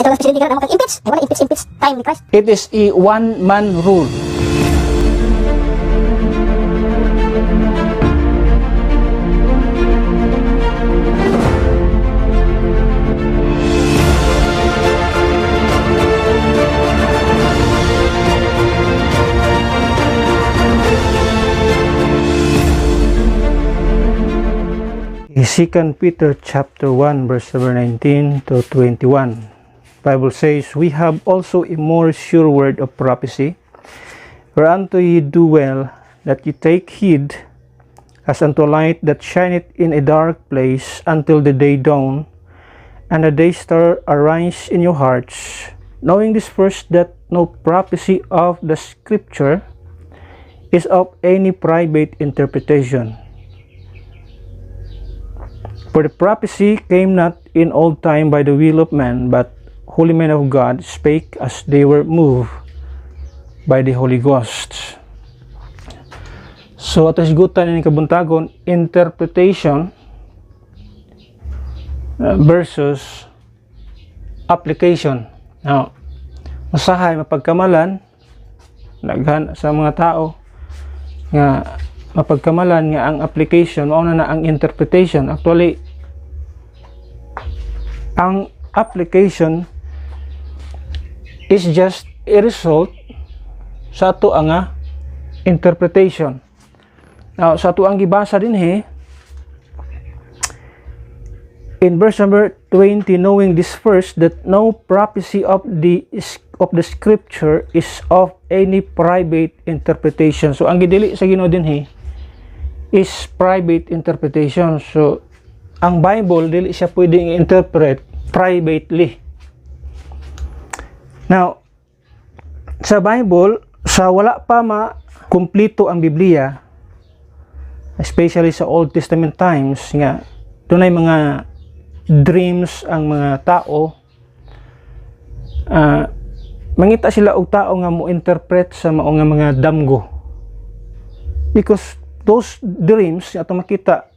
ito lang presidente ka na impeach. Ay wala impeach time ni Christ. It is a one-man rule. Second Peter chapter 1 verse number 19 to 21. Bible says, "We have also a more sure word of prophecy, whereunto ye do well that ye take heed, as unto a light that shineth in a dark place until the day dawn, and the day star arise in your hearts, knowing this first, that no prophecy of the Scripture is of any private interpretation. For the prophecy came not in old time by the will of man, but holy men of God spake as they were moved by the Holy Ghost." So ato sigutan ini kabuntagon, interpretation versus application. Now, usahay mapagkamalan naghan sa mga tao nga mapagkamalan nga ang application mao na ang interpretation. Actually, ang application is just a result sa ato nga interpretation. Now, sa ato ang gibasa dinhi in verse number 20, "Knowing this first, that no prophecy of the Scripture is of any private interpretation." So ang gidili sa Ginoo dinhi is private interpretation. So ang Bible dili siya pwedeng i-interpret privately. Now, sa Bible, sa wala pa ma-kumplito ang Biblia, especially sa Old Testament times, nga dunay mga dreams ang mga tao, mangita sila og tao nga mo interpret sa mao nga mga damgo, because those dreams ato makita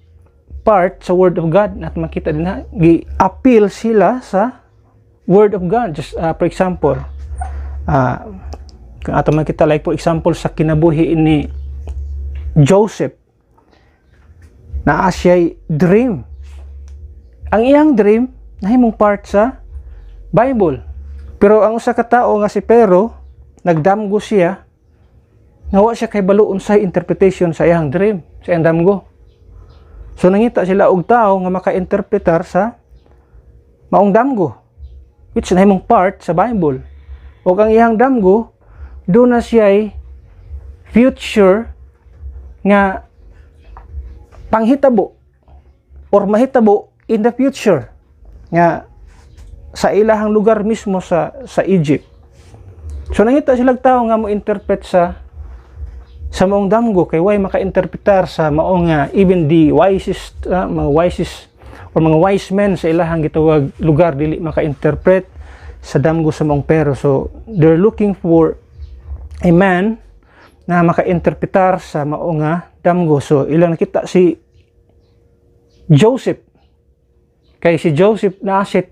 part sa Word of God, at makita din na gi-appeal sila sa Word of God. Just for example, kung ato makita, like for example sa kinabuhi ni Joseph, na siya'y dream. Ang iyang dream nahimong part sa Bible. Pero ang usa ka tawo nga si Pero, nagdamgo siya, nawa siya kay baluon sa interpretation sa iyang dream, sa iyang damgo. So nangita sila og tao nga maka-interpretar sa maong damgo, which nahimong part sa Bible. O ang iyang damgo, doon na siya'y future nga panghitabo or mahitabo in the future nga sa ilahang lugar mismo sa Egypt. So nangita silang tao nga mo interpret sa maong damgo, kay way maka-interpretar sa maong even the wisest mga wise men sa ilahang gitawag lugar dili maka-interpret sa damgo sa maong Pero. So they're looking for a man na maka-interpretar sa maong damgo. So ilang nakita si Joseph, kay si Joseph na siya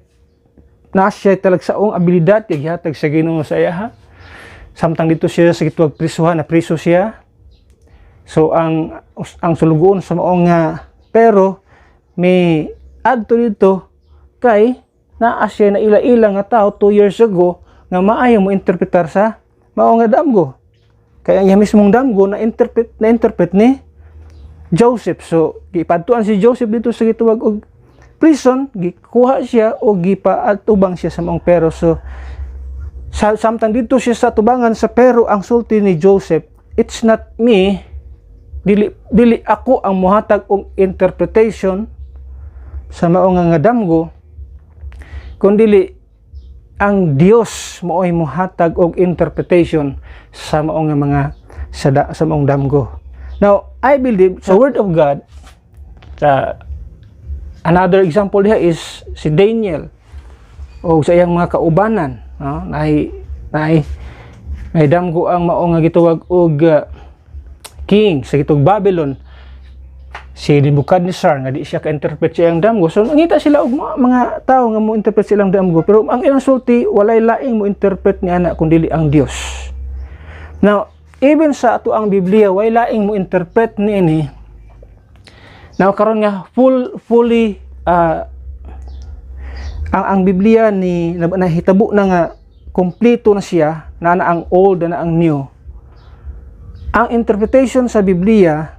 talag saong abilidad gihatag sa Ginoo sa iya. Samtang dito siya sa gitawag prisuhan, na priso siya. So ang sulugoon sa maong Pero may adto dito kay naa siya na ila-ila nga tao 2 years ago nga maayo mo interpretar sa maong damgo. Kaya ang mismong damgo na interpret ni Joseph. So gipadtuan si Joseph dito sa gitawag og prison, gikuha siya o gipaatubang siya sa maong Pero. So samtang dito siya sa tubangan sa Pero, ang sulti ni Joseph, "It's not me, dili ako ang muhatag og interpretation sa maong nga damgo, kundi ang Dios mao'y muhatag og interpretation sa maong mga sa maong damgo." Now, I believe sa Word of God, another example diha is si Daniel o sa iyang mga kaubanan, no? May damgo ang mao nga gitawag og king sa gitawag Babylon. si Nebuchadnezzar nga di siya ka-interpret siyang damgo. So nangita sila og mga tao nga mo interpret silang damgo, pero ang ilang sulti walay laing mo interpret ni ana kundi ang Dios. Now even sa ato ang Biblia way laing mo interpret niini. Now karon nga fully ang Biblia ni nahitabo na nga kompleto na siya, na ang old na ang new. Ang interpretation sa Biblia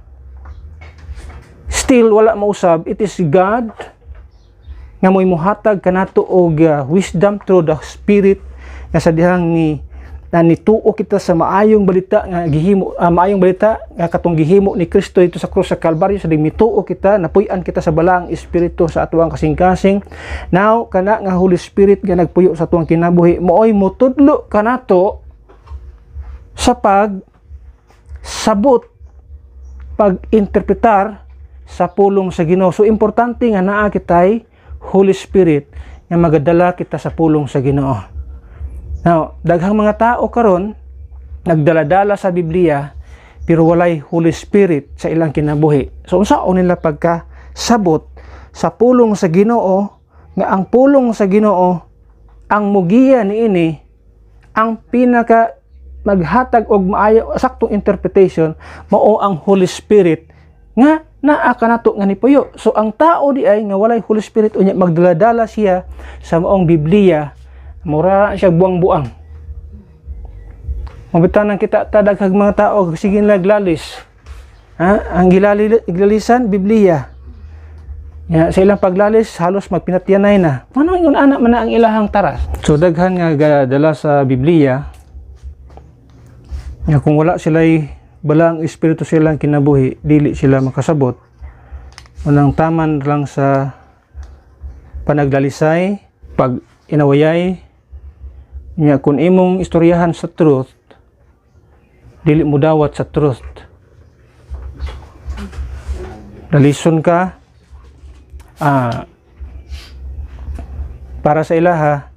still wala mausab. It is God nga mo'y muhatag kanato og wisdom through the Spirit nga sa dihang nituo kita sa maayong balita nga gihimo, maayong balita nga katong gihimo ni Kristo dito sa krus sa Kalbaryo. Sa mituo kita, napuy-an kita sa balang Espiritu sa atuang kasing-kasing. Now kana nga Holy Spirit nga nagpuyo sa atuang kinabuhi, mooy mutudlo kanato sa sabot, pag-interpretar sa pulong sa Ginoo. So importante nga naa kitay Holy Spirit nga magadala kita sa pulong sa Ginoo. Now, daghang mga tao karon nagdaladala sa Biblia pero walay Holy Spirit sa ilang kinabuhi. So unsaon nila pagkasabot sa pulong sa Ginoo nga ang pulong sa Ginoo ang mugiya niini ang pinaka maghatag og maayo saktong interpretation mao ang Holy Spirit nga naa kanato nga nipuyo. So ang tao di ay nga walay Holy Spirit unya magdaladala siya sa maong Biblia, mura siya buang-buang. Mabitanan kita daghang mga tao sige naglalis. Ang gilalisan Biblia. Ya, sa ilang paglalis halos magpinatyanay na. Ano ingon ana man ang ilahang taras. So daghan nga gadala sa Biblia. Nga kung wala sila'y balang espiritu silang kinabuhi, dili sila makasabot. Unang taman lang sa panaglalisay, pag inawayay, nga kung imong istoryahan sa truth, dili mo dawat sa truth. Dalison ka, para sa ilaha,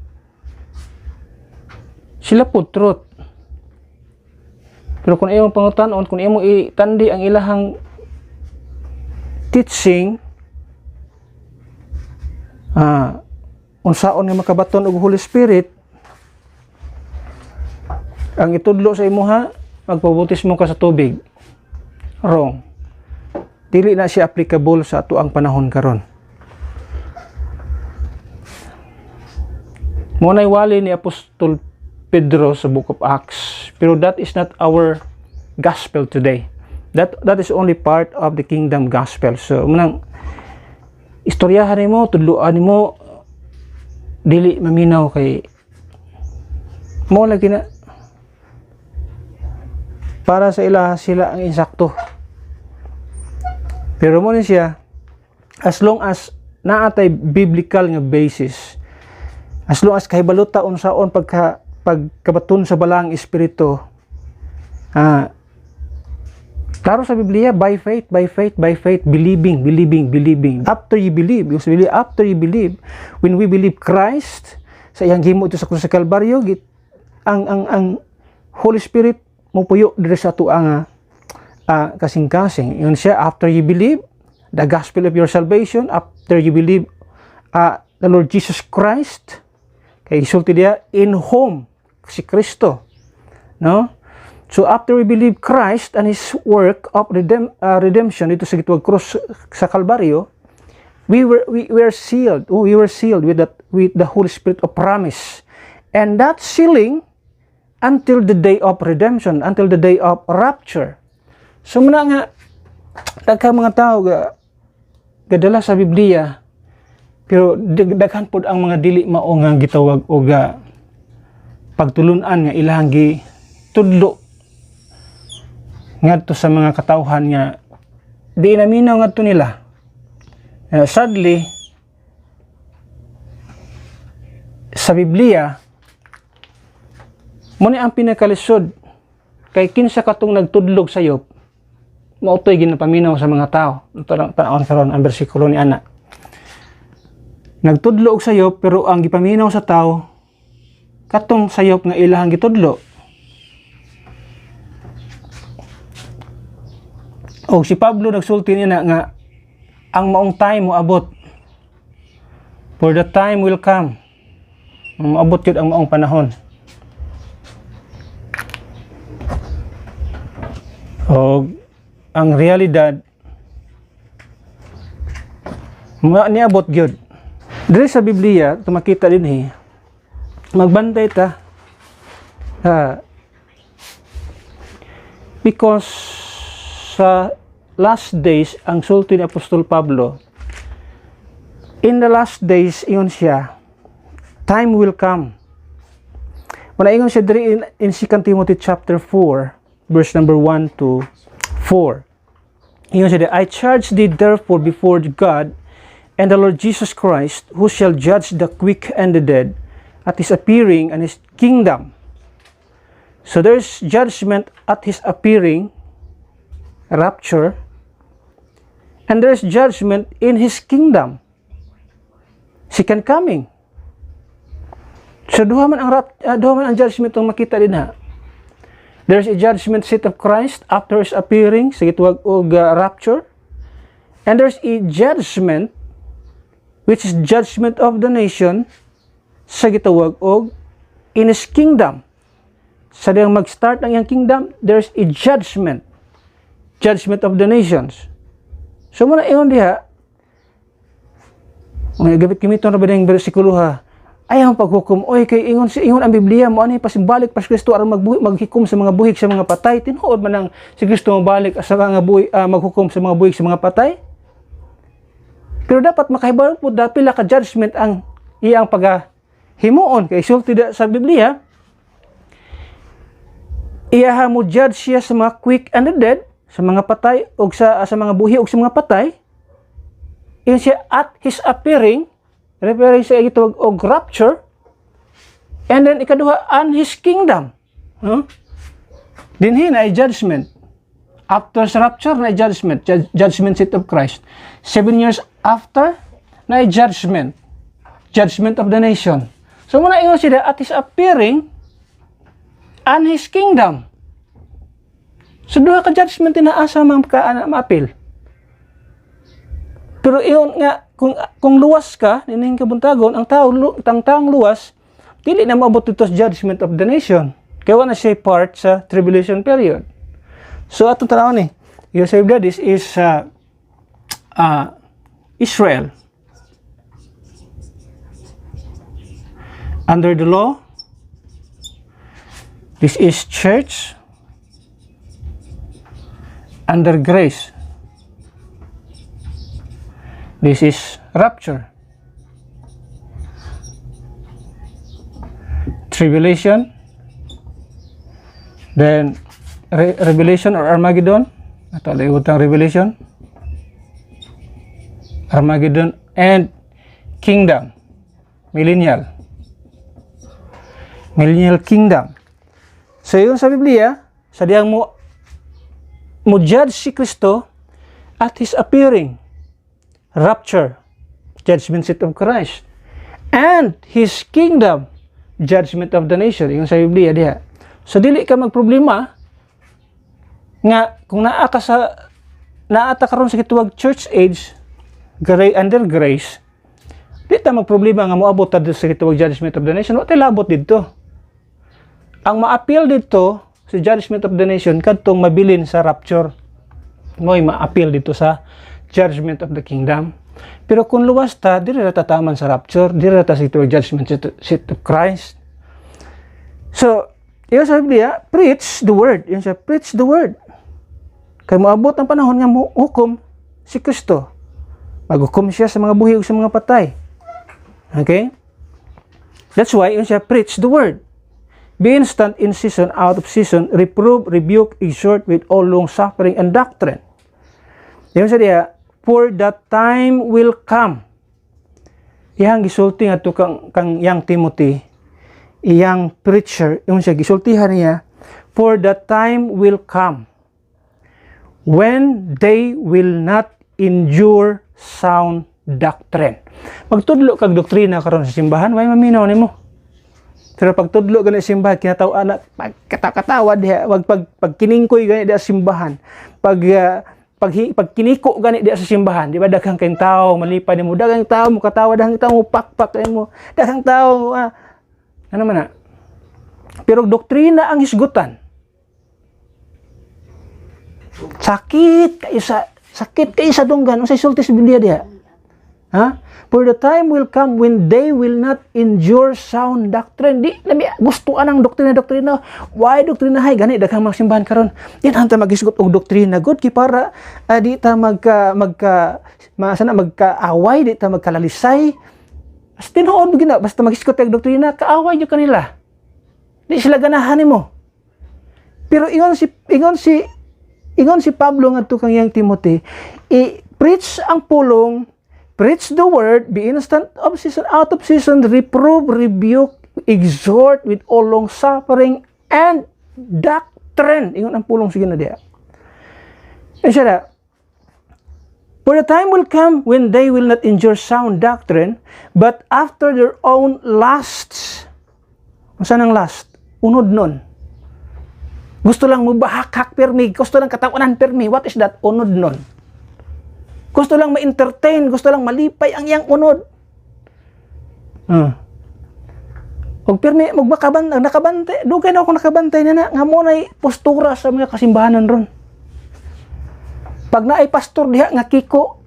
sila po truth. Pero kung imong pangutanon, kung imong itandi ang ilahang teaching, unsaon nga makabaton og Holy Spirit, ang itudlo sa imuha, magpabautismo ka sa tubig. Wrong. Dili na siya applicable sa ato ang panahon karon. Munay wali ni Apostol Pedro sa Book of Acts, pero that is not our gospel today. That is only part of the kingdom gospel. So munang istoryahan nimo, tudloan nimo, dili maminaw kay mo lagi na para sa ila sila ang insakto. Pero mo ni siya, as long as naatay biblical nga basis, as long as kahibaluta unsaon pagkabaton sa balang espiritu, klaro sa Biblia, by faith, believing. After you believe, when we believe Christ, sa iyang gimo ito sa krus sa Kalbaryo, ang Holy Spirit mo puyo diri sa ato ang kasing-kasing. Yun siya, after you believe the gospel of your salvation, after you believe the Lord Jesus Christ, kay isulti dia in whom si Kristo, no? So after we believe Christ and His work of redemption dito sa gitwag krus sa Kalbaryo, we were sealed. We were sealed with the Holy Spirit of promise, and that sealing until the day of redemption, until the day of rapture. So muna nga daghang mga tao gadala sa Biblia, pero daghan pod ang mga dili mao nga gitawag og pagtulunan nga ilang gitudlo ngadto sa mga katawhan nga di naminaw ngadto nila. Sadly sa Biblia mo ni ang pinakalisod kay kinsa katong nagtudlog sayop mao toy ginapaminaw sa mga tao. Tan-awon karon ang bersikulo ni ana. Nagtudlo og sayop pero ang gipaminaw sa tao katong sayop nga ilahang gitudlo. O si Pablo nagsulti niya nga ang maong time mo abot. For the time will come. Maabot yun ang maong panahon. O ang realidad niabot gyud. Diri sa Biblia, tumakita din magbantay ta. Because sa last days, ang sulti ni Apostol Pablo, in the last days, iyon siya, time will come. Ingon siya diri in 2 Timothy chapter 4, verse number 1 to 4. Iyon siya, I charge thee therefore before God and the Lord Jesus Christ, who shall judge the quick and the dead at his appearing and his kingdom. So there's judgment at his appearing, rapture, and there's judgment in his kingdom, second coming. So duha man ang judgment ang makita din There's a judgment seat of Christ after his appearing, sa gitawag og rapture, and there's a judgment which is judgment of the nation sa gitawag og in his kingdom. Sa diyang mag-start ng iyang kingdom, there's a judgment of the nations. So muna iyon diha, may gabit kimiton ra ba ding bersikulo ayaw paghukom, oy kay ingon ang Biblia mo ani pasimbalik pas Kristo aron maghikom sa mga buhig sa mga patay. Tinuod man ang si Kristo mabalik sa mga buhig, maghukom sa mga buhig sa mga patay. Pero dapat makahibalo po pila ka judgment ang iyang paghimuon kay sulti sa Biblia. Iyaha mo judge siya sa mga quick and the dead, sa mga patay o sa mga buhi o sa mga patay. Iyon siya at his appearing, referring sa itawag og rapture, and then ikaduha and his kingdom. Dinhi na judgment. After sa rapture na judgment seat of Christ. 7 years after na judgment of the nation. So muna ingon siya at his appearing and his kingdom. So duha ka judgment na asa maapil. Pero iyon nga kung luwas ka nining kabuntagon ang taong luwas dili na maabot dito sa judgment of the nation. Kaya wala siya part sa tribulation period. So atong tanawon yung sa Biblia, this is Israel under the law. This is church under grace. This is rapture. Tribulation. Then Revelation or Armageddon. Ito liwutang Revelation. Armageddon and Kingdom. Millennial Kingdom. So yun sa Biblia, sa diyang mo judge si Kristo at his appearing, rapture, judgment seat of Christ, and his kingdom, judgment of the nation. Yung sa Biblia diha. So dili ka magproblema nga kung naata karon sa gituwag church age, under grace, di ta magproblema nga moabot ta sa gituwag judgment of the nation. Wa tay labot didto. Ang ma-appeal dito sa judgment of the nation kadtong mabilin sa rapture. Mo'y ma-appeal dito sa judgment of the kingdom. Pero kung luwas ta, dili ra tataman sa rapture, dili ra ta sa judgment seat of Christ. So, yung sa Biblia, preach the word. Yung siya, preach the word. Kaya moabot ang panahon nga hukom si Kristo. Maghukom siya sa mga buhi o sa mga patay. Okay? That's why yung siya, preach the word. Be instant in season, out of season, reprove, rebuke, exhort with all long suffering and doctrine. Yung sa diya, for that time will come. Iyang gisulti nga to kang yang Timothy, iyang preacher, yung siya gisultihan niya, for that time will come when they will not endure sound doctrine. Magtudlo kag doktrina karon sa simbahan, way maminaw nimo. Pero pag tudlo gani simbahan, kinatawa na pagkatawa diha, wag pagkiningkoy gani diha simbahan. Pag pag kiniko gani di sa simbahan, di ba daghang kayong tao malipay nimo, daghang tao mo katawa, daghang tao mo pakpak mo, daghang tao ano man na. Pero doktrina ang hisgutan. Sakit kayo sa dunggan, unsay sulti sa Biblia diha? Ha? For the time will come when they will not endure sound doctrine. Di lami gustuan ang doktrina. Why doktrina hay gani daghang mga simbahan karon? Yan hanta maghisgot og doktrina good kay para di ta magkaaway, di ta magkalalisay. As tinuod gina basta maghisgot og doktrina, kaaway jud kanila. Di sila ganahan nimo. Pero ingon si Pablo ngadto kang yang Timothy, i-preach ang pulong, preach the word, be instant of season, out of season, reprove, rebuke, exhort with all long suffering and doctrine. Ingon ang pulong sige na diha. Siya na, for the time will come when they will not endure sound doctrine, but after their own lusts. Saan ang lust? Unod nun. Gusto lang mubahakak permi, gusto lang katawanan permi. What is that? Unod nun. Gusto lang ma-entertain, gusto lang malipay ang iyang unod. Og permi nakabantay, dugay na ako nakabantay na nga mo nay postura sa mga kasimbahanan ron. Pag naay pastor diha nga kiko.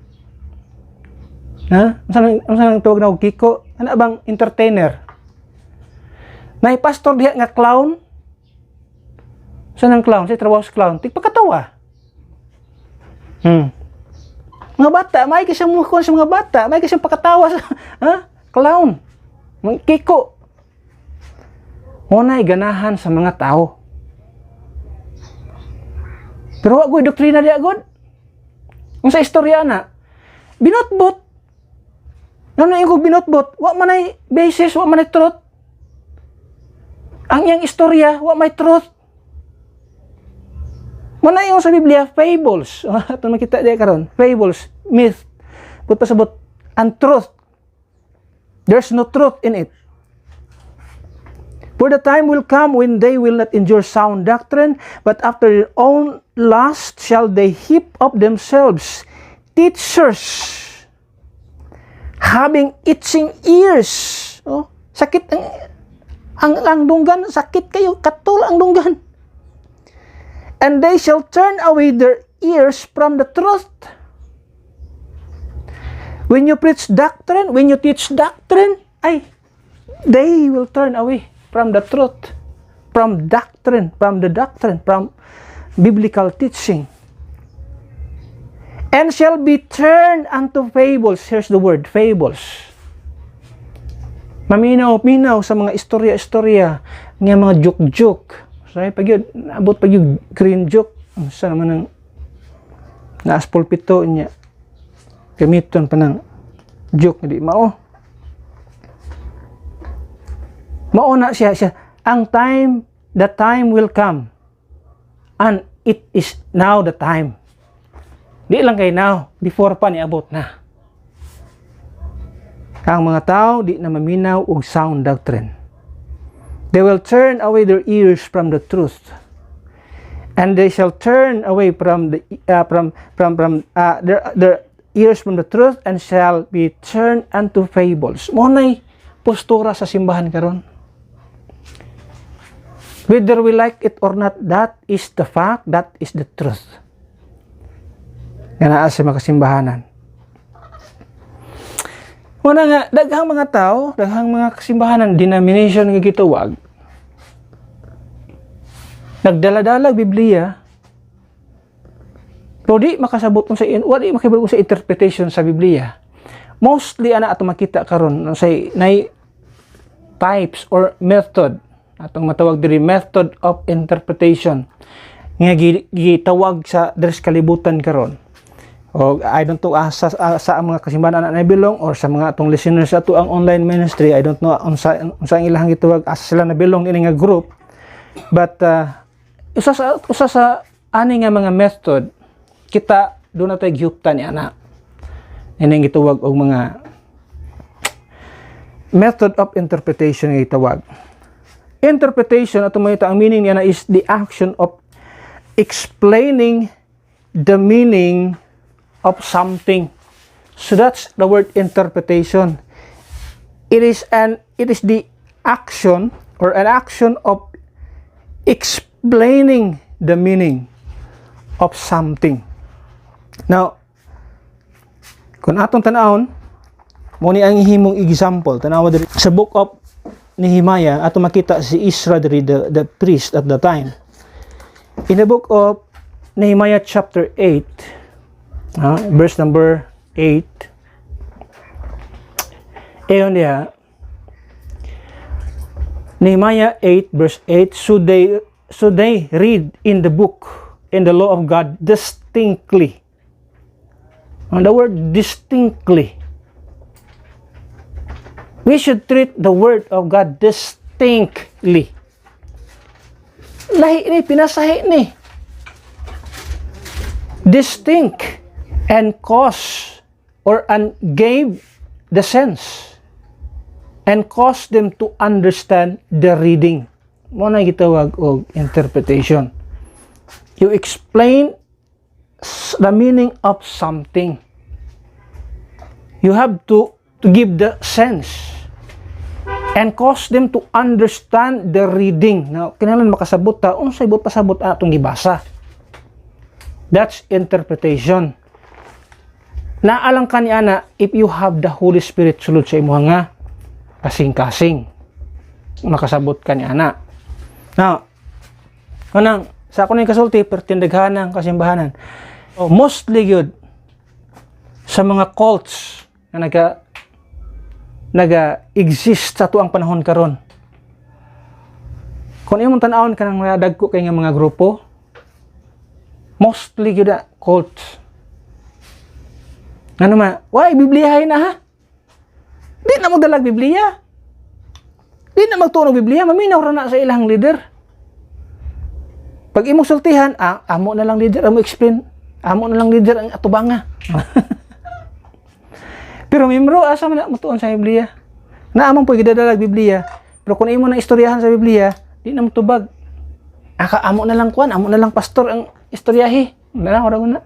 Unsa tawag na og kiko? Ano bang entertainer? Naay pastor diha nga clown. Saan ang clown? Sa trabaho sa clown. Tigpakatawa. Mga bata, may kasi mukha sa mga bata. May kasi pakatawa sa clown. Mga kiko. Unay ganahan sa mga tao. Pero wag doktrina di agad. Kung sa istorya na, binotbot. Ano yung binotbot? Wag man ay basis, wag man ay truth. Ang iyang istorya, wag may truth. Muna yung sa Biblia, fables. Ito makita diya karon. Fables, myth. But pasabot, untruth. There's no truth in it. For the time will come when they will not endure sound doctrine, but after their own lust shall they heap up themselves teachers, having itching ears. Sakit ang dunggan, sakit kayo, katul ang dunggan. And they shall turn away their ears from the truth. When you preach doctrine, when you teach doctrine, they will turn away from the truth, from the doctrine, from biblical teaching. And shall be turned unto fables. Here's the word, fables. Maminaw sa mga istorya-istorya, nga mga joke-joke. So, abot pag yung green joke, sa naman ang naaspulpito niya, gamiton pa ng joke, hindi mao na siya. The time will come, and it is now the time. Di lang kay now, before pa niabot na. Ang mga tao, di na maminaw og sound doctrine. They will turn away their ears from the truth, and they shall turn away from their ears from the truth, and shall be turned unto fables. Mo nay postura sa simbahan karon. Whether we like it or not, that is the fact, that is the truth. Ganaan sa mga kasimbahanan. Muna nga, daghang mga tao, daghang mga kasimbahanan, denomination nga gitawag, nagdala-dalag Biblia, pero di makasabot di makibalik sa interpretation sa Biblia. Mostly, ato makita karon say nay types or method, atong matawag diri method of interpretation, nga gitawag sa deres kalibutan karon. O I don't know sa mga kasimbahan na nabilong or sa mga atong listeners sa ato ang online ministry, I don't know unsa ilang gitawag asa sila nabilong ini nga group, but usa sa ani nga mga method kita do na tay gihuptan ana ini gitawag og mga method of interpretation nga gitawag. Interpretation ato mo ang meaning niya na is the action of explaining the meaning of something. So that's the word interpretation. It is the action or an action of explaining the meaning of something. Now, kung atong tanawon, mo ni ang himong example, tanawa diri sa book of Nehemiah, ato makita si Ezra diri, the priest at the time. In the book of Nehemiah chapter 8, verse number 8, ayon diha, Nehemiah 8 verse 8, so they read in the book, in the law of God distinctly. And the word distinctly, we should treat the word of God distinctly. Lahi ni, pinasahi ni. Distinct and cause and gave the sense and cause them to understand the reading. Mo na gitawag og interpretation. You explain the meaning of something. You have to give the sense and cause them to understand the reading. Now, kinahanglan makasabot ta unsay bot pasabot atong gibasa. That's interpretation. Naalang ka ni ana, if you have the Holy Spirit sulod sa imo nga kasing-kasing, makasabot ka ni ana. Now, kanang sa ako na kasulti pertindaghanang kasimbahanan. Mostly good sa mga cults na naga-exist sa tuang panahon karon. Kung imong tan-awon kanang dagko kay nga mga grupo, mostly good cults. Ano ma? Why Bibliyahin na ha? Di na magdalag Biblia. Di na magtunog Biblia, maminaw ra na sa ilang leader. Pag imong sultihan, amo na lang leader, amo explain. Amo na lang leader ang atubanga. Pero mimro, asa man na mutuon sa Biblia? Naamang po gidadalag Biblia. Pero kung imo na istoryahan sa Biblia, di na mutubag. Amo na lang kuan, amo na lang pastor ang istoryahi. Na ora na.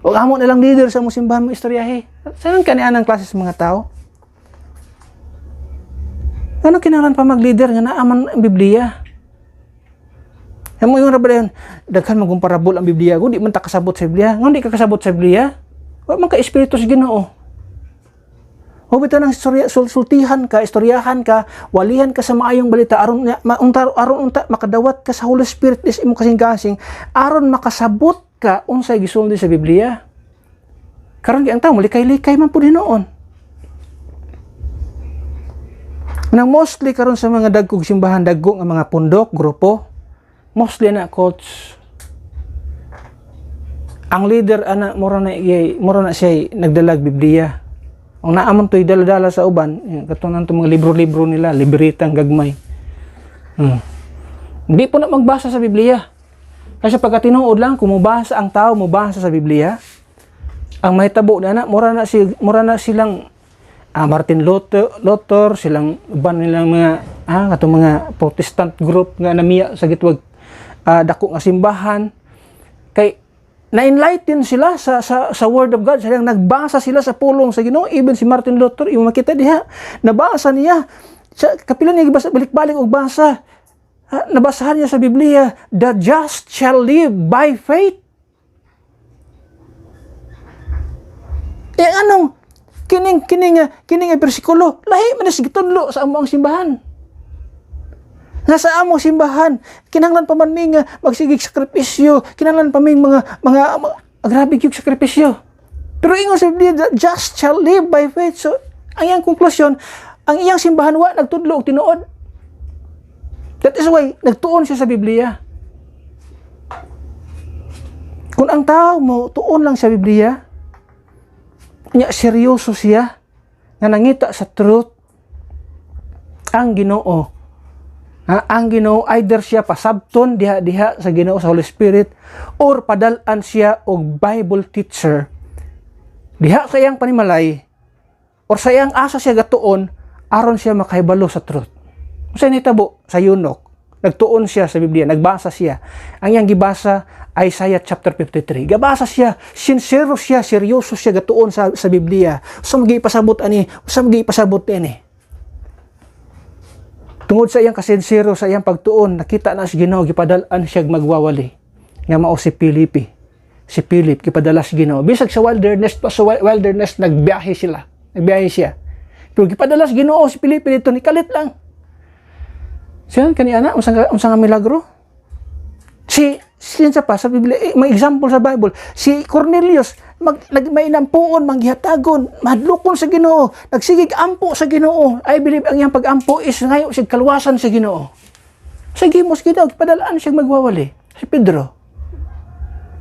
O amo na lang leader sa musimbahan mo istoryahi. Saan ka niyan ang klase sa mga tao? Ano kinahanglan pa mag-leader nga naaman ang Biblia? Amo yung rabalayon, daghan magumparabol ang Biblia, di man ta kasabot sa Biblia. Ngon di ka kasabot sa Biblia? Wa man ka espiritu sa Ginoo. O bitaw nang sultihan ka, istoryahan ka, walihan ka sa maayong balita aron unta makadawat ka sa Holy Spirit is imo kasing-kasing aron makasabot ka unsay gisulti sa Biblia. Karon ang tawo likay-likay man pud hinoon. Nang mostly karon sa mga dagkog simbahan, dagko nga mga pundok, grupo, mostly na coach. Ang leader ana mura na siya nagdalag Biblia. Ang naaman to'y dala-dala sa uban, katunan to mga libro-libro nila, libritang gagmay. Hindi po na magbasa sa Biblia. Kasi pagka tinuod lang, kung mubasa ang tao, mubasa sa Biblia, ang mahitabo na mura na silang Martin Luther, silang uban nilang mga katong mga Protestant group nga namiya sa gitwag dako nga simbahan. Kay na-enlighten sila sa Word of God. Silang nagbasa sila sa pulong sa Ginoo. Even si Martin Luther, yung makita diha, nabasa niya. Sa kapila niya, balik-balik og basa. Nabasahan niya sa Biblia, the just shall live by faith. Anong, kining bersikulo, lahi man na gitudlo sa among simbahan. Nasa among simbahan, kinahanglan pa man mi nga magsigig sakripisyo, kinahanglan pa mi mga grabe gyud sakripisyo. Pero ingon sa Biblia, just shall live by faith. So, ang iyang konklusyon, ang iyang simbahan wa nagtudlo og tinuod. That is why nagtuon siya sa Biblia. Kung ang tao mo tuon lang sa Biblia, nya seryoso siya nga nangita sa truth, ang Ginoo. Ang Ginoo either siya pasabton diha sa Ginoo sa Holy Spirit or padal-an siya og Bible teacher diha sa iyang panimalay or sa iyang asa siya gatuon aron siya makahibalo sa truth. Usa nitabo sa Yunok, nagtuon siya sa Biblia, nagbasa siya. Ang iyang gibasa Isaiah chapter 53. Gabasa siya, sincero siya, seryoso siya gatuon sa Biblia. Usa magipasabot ani, usa magipasabot ani. Tungod sa iyang kasinsero, sa iyang pagtuon, nakita na si Ginoo gipadalan siya magwawali. Nga mao si Filipe. Si Philip gipadala si Ginoo. Bisag sa wilderness nagbiyahe sila. Nagbiyahe siya. Pero gipadala si Ginoo si Filipe dito ni kalit lang. Siya kaniana unsang milagro? Siya pa sa Biblia, may example sa Bible, si Cornelius, may nampuon, manghihatagon, madlukon sa Ginoo, nagsigig ampo sa Ginoo. I believe ang iyang pag-ampo is ngayon siya kalwasan sa Ginoo. Sige mo sa Ginoo, padalaan siya magwawali. Si Pedro.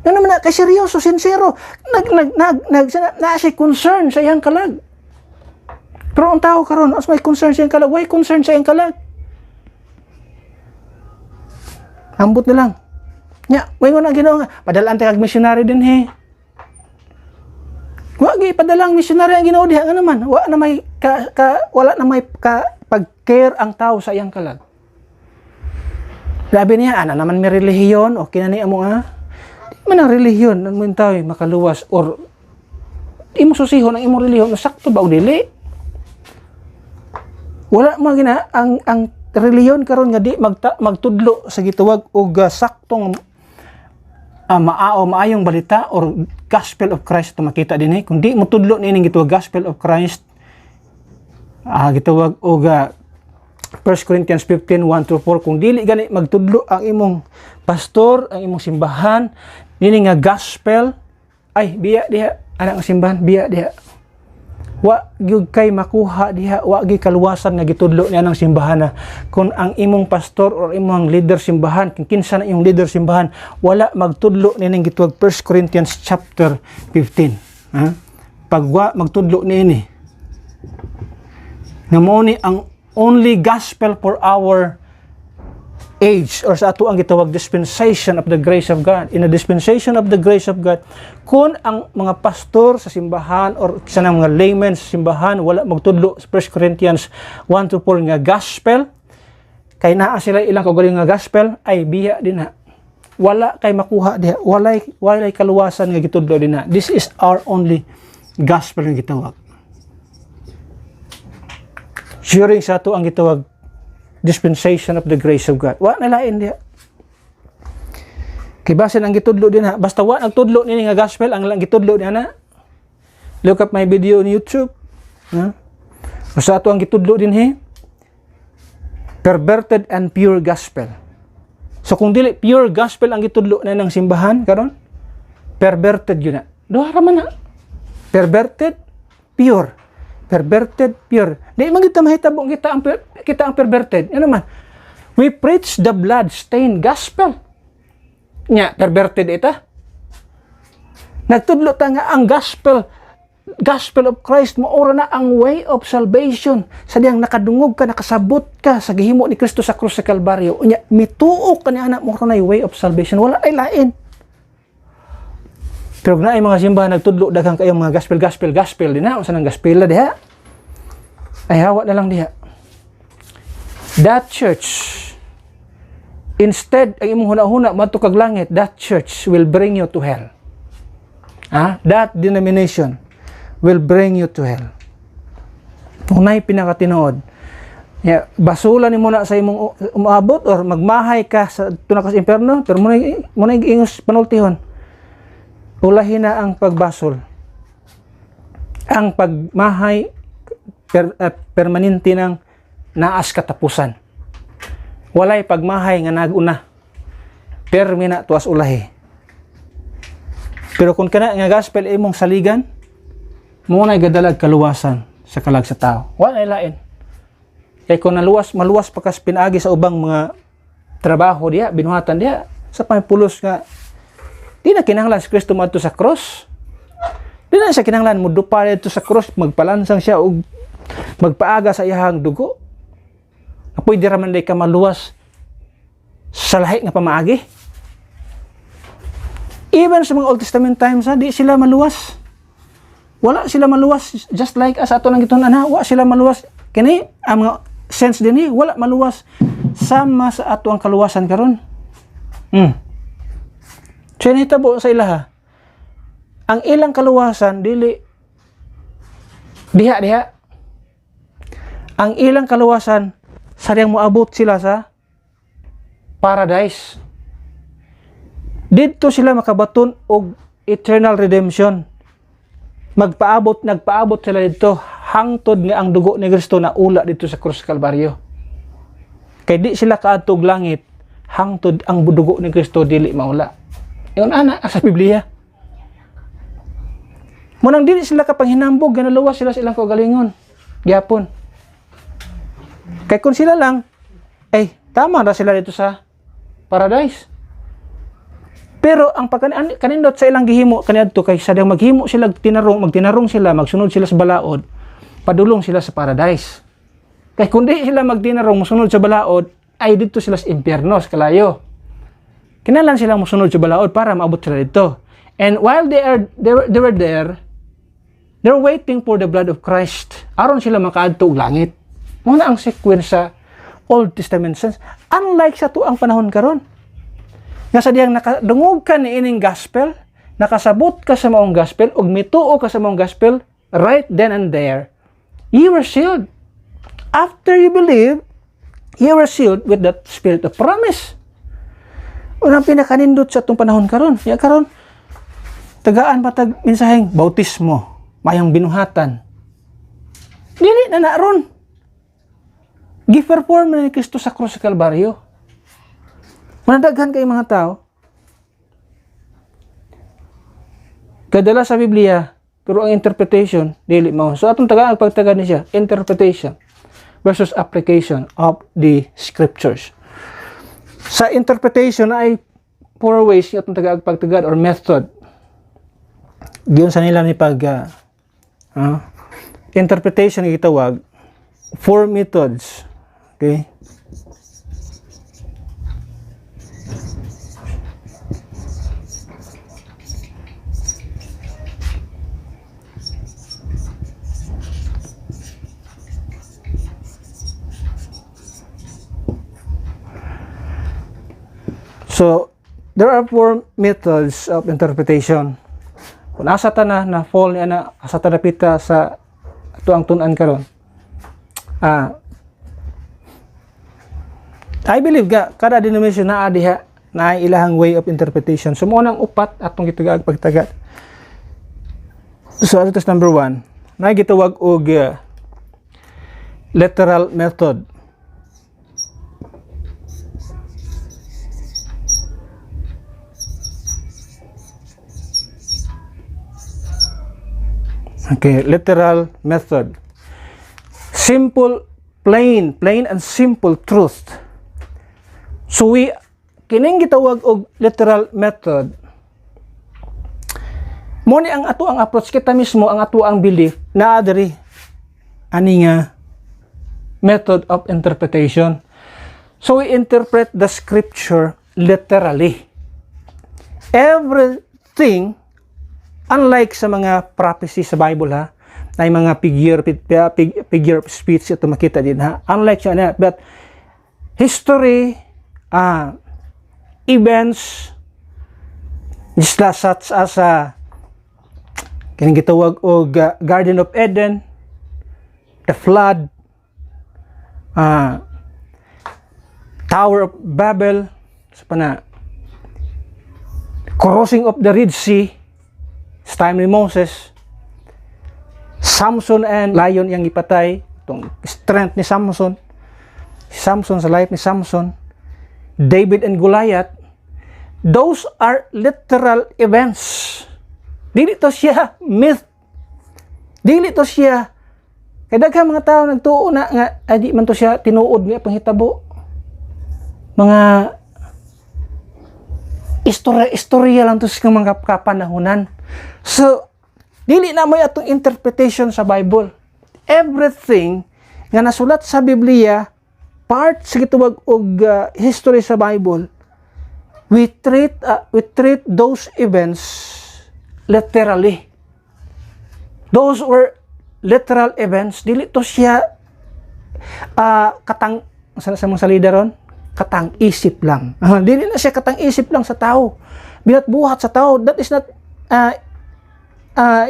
Yan naman na, kay seryoso, sincero, na siya concern sa iyang kalag. Pero ang tao karon, as may concern sa iyang kalag, why concern sa iyang kalag? Ambot na lang. Nya, way mo na Ginoo nga, padalaan tayo kag missionary din he. Wagi padalang missionary ang Ginoo diha nga naman. Wala na may pag-care ang tao sa iyang kalag. Sabi niya, ana naman may relihiyon, okay na niya mo nga. Di man ang relihiyon, ang mga tao makaluwas or imo susihon ang imong relihiyon, sakto ba o dili? Wala mo gina ang relihiyon karon nga di magtudlo sa gituwag og saktong maayong balita or gospel of Christ ito makita din kung di mo tudlo nining gituwag gospel of Christ gituwag og 1 Corinthians 15:1-4 kung dili gani magtudlo ang imong pastor, ang imong simbahan nini nga gospel, ay biya diha ana nga simbahan, biya diha wa gyud kay makuha diha, wa gyud kaluwasan nga gitudlo niya ng simbahan kung ang imong pastor or imong leader simbahan, kung kinsa na imong leader simbahan wala magtudlo nining gituwag 1 Corinthians chapter 15 pag wa magtudlo niini nga mao ni ang only gospel for our age or sa ato ang gitawag dispensation of the grace of God. In a dispensation of the grace of God, kung ang mga pastor sa simbahan or sa mga laymen sa simbahan wala magtudlo sa 1 Corinthians 1-4 nga gospel, kay naa sila ilang kaugaling nga gospel, ay biya din na. Wala kay makuha diha, walay kaluwasan nga gitudlo din na. This is our only gospel nga gitawag. During sa ato ang gitawag dispensation of the grace of God. Wa na lain diha. Kay basin ang gitudlo din ha. Basta wa nagtudlo nini nga gospel, ang lang gitudlo niya na. Look up my video on YouTube. Basta ato ang gitudlo din he. Perverted and pure gospel. So kung dili pure gospel ang gitudlo na ng simbahan karon, perverted yun na. Duha ra man na. Perverted, pure. Perverted, pure. Di man kita mahitabong kita ang perverted. Ano man? We preach the blood-stained gospel. Nya, perverted ita. Nagtudlo ta nga ang gospel of Christ, maura na ang way of salvation. Sadyang nakadungog ka, nakasabot ka sa gihimo ni Kristo sa krus sa Kalbaryo. Nya, mituok ka ni anak mo na way of salvation. Wala ay lain. Pero na ay mga simbahan nagtudlo daghang kayo mga gospel din na. Unsa nang gospel diha? Ay hawa na lang diha. That church, instead ang imong hunahuna madto kag langit, that church will bring you to hell. That denomination will bring you to hell. Unay pinakatinuod. Basulan ni mo na sa imong umabot or magmahay ka sa tunakas impierno, pero munay ingos panultihon. Ulahin na ang pagbasol. Ang pagmahay permanente ng naas katapusan. Walay pagmahay nga naguna. Permina tuas ulahi. Pero kung kana nga gospel imong saligan, mo na gadalag kaluwasan sa kalag sa tao. Wala lain. Kay kung maluwas pa kas pinagi sa ubang mga trabaho diha, binuhatan diha, sa pampulos nga di na kinahanglan si Kristo madto sa cross. Di na siya kinahanglan mo dupa dito sa cross, magpalansang siya og magpaaga sa iyang dugo. Pwede raman day ka maluwas sa lahi nga pamaagi. Even sa mga Old Testament times, di sila maluwas. Wala sila maluwas, just like as ato nang gitunan wa sila maluwas. Kini ang mga sense dinhi wala maluwas sama sa ato ang kaluwasan karon. So nahitabo sa ilaha, ang ilang kaluwasan dili diha. Ang ilang kaluwasan sadyang moabot sila sa paradise. Dito sila makabaton og eternal redemption. Nagpaabot sila dito hangtod nga ang dugo ni Kristo na ula dito sa krus Kalbaryo. Kay di sila kaadtog langit hangtod ang dugo ni Kristo dili maula. Ingon ana sa Biblia. Munang dili sila kapanghinambog nga naluwas sila sa ilang kaugalingon. Gyapon. Kay kung sila lang tama ra sila dito sa paradise. Pero ang kanindot sa ilang gihimo kaniadto kay sadyang maghimo sila magtinarong sila, magsunod sila sa balaod, padulong sila sa paradise. Kay kundi sila magtinarong mosunod sa balaod, ay dito sila sa impyerno, sa kalayo. Kinahanglan sila mosunod sa balaod para maabot sila dito. And while they were there, they're waiting for the blood of Christ. Aron sila makaadto og langit. Muna ang sequence sa Old Testament sense. Unlike sa tuang panahon karon. Nga sadyang nakadungog ka ni ining gospel, nakasabot ka sa maong gospel, ug mituo ka sa maong gospel, right then and there, you were sealed. After you believe, you were sealed with that spirit of promise. Unang pinakanindot sa itong panahon karon. Ya karon, tagaan patag mensaheng bautismo, mayang binuhatan. Dili na naron. Gi-perform na ni Kristo sa krus sa Kalbaryo. Manadaghan kay mga tao. Kadala sa Biblia, pero ang interpretation, dili mao. So atong tagaan pagtagad ni siya, interpretation versus application of the scriptures. Sa interpretation ay 4 ways atong tagaan pagtagad or method. Giyon sa nila ni interpretation nga gitawag 4 methods. Okay? So, there are 4 methods of interpretation. Kung asa ta na fall ni ana, asa ta napita sa tuang tun-an karon. I believe kada denomination naa diha na ilahang way of interpretation. So mo nang upat atong gitugag pagtagad. So ato number 1, na gitawag og literal method. Okay, literal method. Simple, plain and simple truth. So kining gitawag og literal method. Mo ni ang ato ang approach kita mismo ang ato ang belief na diri ani nga method of interpretation. So we interpret the scripture literally. Everything, unlike sa mga prophecy sa Bible na mga figure of speech ito makita din unlike siya na, but history, events, just such as kining gitawag og Garden of Eden, the flood, Tower of Babel, crossing of the Red Sea, sa time ni Moses, Samson and lion yang ipatay, itong strength ni Samson sa life ni Samson, David and Goliath, those are literal events. Dili to siya myth. Dili to siya, kay daghang mga tao nagtuo na nga di man to siya tinuod nga panghitabo. Mga istorya lang to sa mga kapanahunan. So, dili na may atong interpretation sa Bible. Everything nga nasulat sa Biblia, part sa gitawag og history sa Bible, we treat those events literally. Those were literal events. Dili to siya katang sa mga salida ron, katang isip lang. Dili na siya katang isip lang sa tao. binatbuhat sa tao. That is not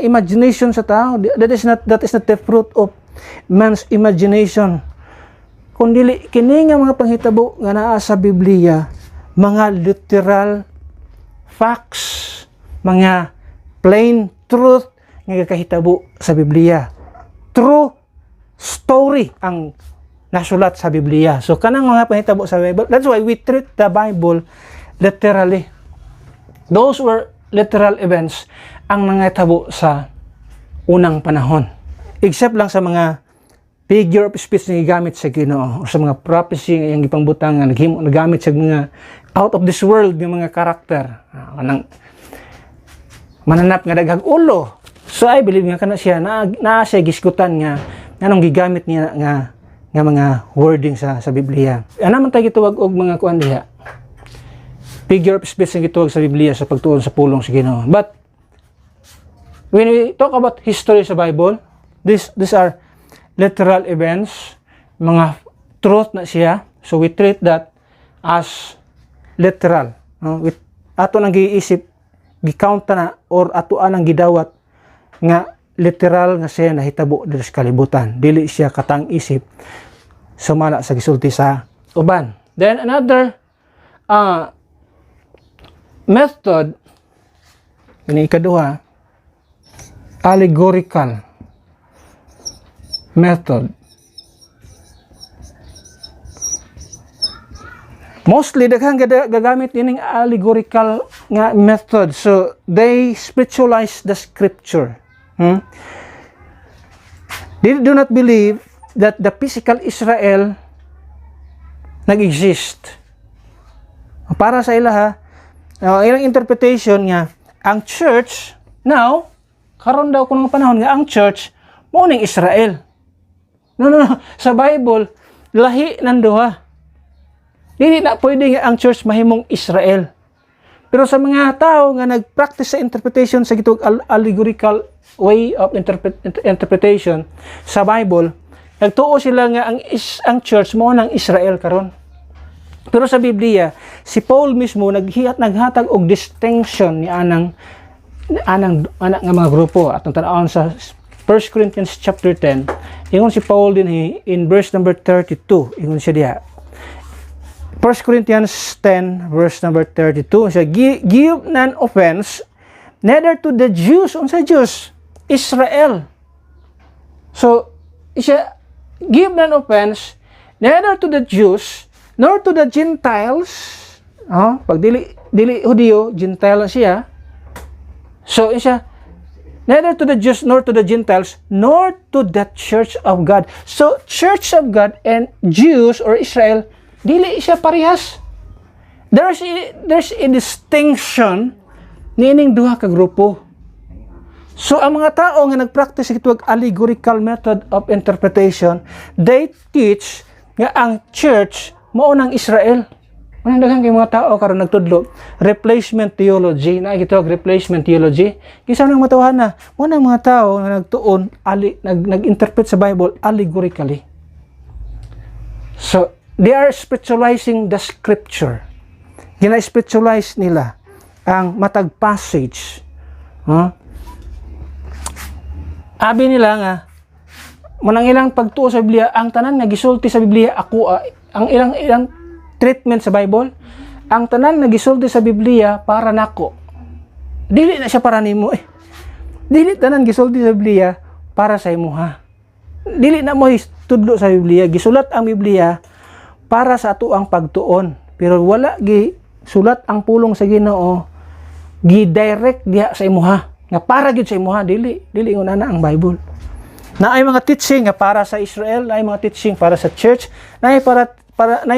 imagination sa tao. That is not the fruit of man's imagination. Kundi kini nga mga panghitabo nga naa sa Biblia, mga literal facts, mga plain truth nga kahitabo sa Biblia. True story ang nasulat sa Biblia. So kanang mga panghitabo sa Bible, that's why we treat the Bible literally. Those were literal events ang nangahitabo sa unang panahon. Except lang sa mga figure of speech na gigamit sa Ginoo o sa mga prophecy nga iyang gipangbutang nga nagamit sa mga out of this world ng mga karakter. Kanang mananap nga daghang ulo. So I believe nga kana siya na siya giskutan nga anong gigamit niya nga mga wording sa Biblia. Ana man tay gituwag og mga kuan diha. Figure of speech nga gituwag sa Biblia sa pagtuon sa pulong sa Ginoo. But when we talk about history sa Bible, these are literal events, mga truth na siya. So we treat that as literal. No? Ato nang giisip, gikount na or ato anang gidawat nga literal nga siya nahitabo diri sa kalibutan. Dili siya katang isip sumala sa gisulti sa uban. Then another method, ini ikaduha, allegorical method. Mostly daghang gagamit ining allegorical nga method. So they spiritualize the scripture. They do not believe that the physical Israel nag-exist. Para sa ila ilang interpretation nga ang church now karon daw kuno panahon nga ang church mao ning Israel. No. Sa Bible lahi nanduha. Dili na pwede nga ang church mahimong Israel. Pero sa mga tao nga nag-practice sa interpretation sa gitug allegorical way of interpretation sa Bible, nagtuo sila nga ang church mao nang Israel karon. Pero sa Biblia, si Paul mismo naghatag og distinction ni anang nga mga grupo. Atong tan-awon sa 1 Corinthians chapter 10, ingon si Paul din in verse number 32, ingon siya diha. 1 Corinthians 10 verse number 32, siya give none offense neither to the Jews, unsa Jews? Israel. So, siya give none offense neither to the Jews nor to the Gentiles. Pag dili Hudiyo, Gentile siya. So, siya neither to the Jews nor to the Gentiles nor to the church of God. So, church of God and Jews or Israel, dili siya parehas. There's a distinction niining duha ka grupo. So ang mga tao nga nagpractice kitwag allegorical method of interpretation, they teach nga ang church mao nang Israel. Unang daghang kay mga tao karon nagtudlo replacement theology, na gitawag replacement theology. Kisa nang matuhan na mao nang mga tao nga nagtuon nag-interpret sa Bible allegorically. So they are spiritualizing the scripture. Gina-spiritualize nila ang matag passage. Abi nila nga manang ilang pagtuo sa Biblia, ang tanan nga gisulti sa Biblia ang ilang treatment sa Bible, ang tanan nga gisulti sa Biblia para nako. Dili na siya para nimo. Dili tanan gisulti sa Biblia para sa imuha. Dili na mo tudlo sa Biblia, gisulat ang Biblia para sa ato ang pagtuon. Pero wala sulat ang pulong sa Ginoo gi-direct diha sa imuha. Nga para gid sa imuha, dili ingon ana ang Bible. Na ay mga teaching nga para sa Israel, na ay mga teaching para sa church, na ay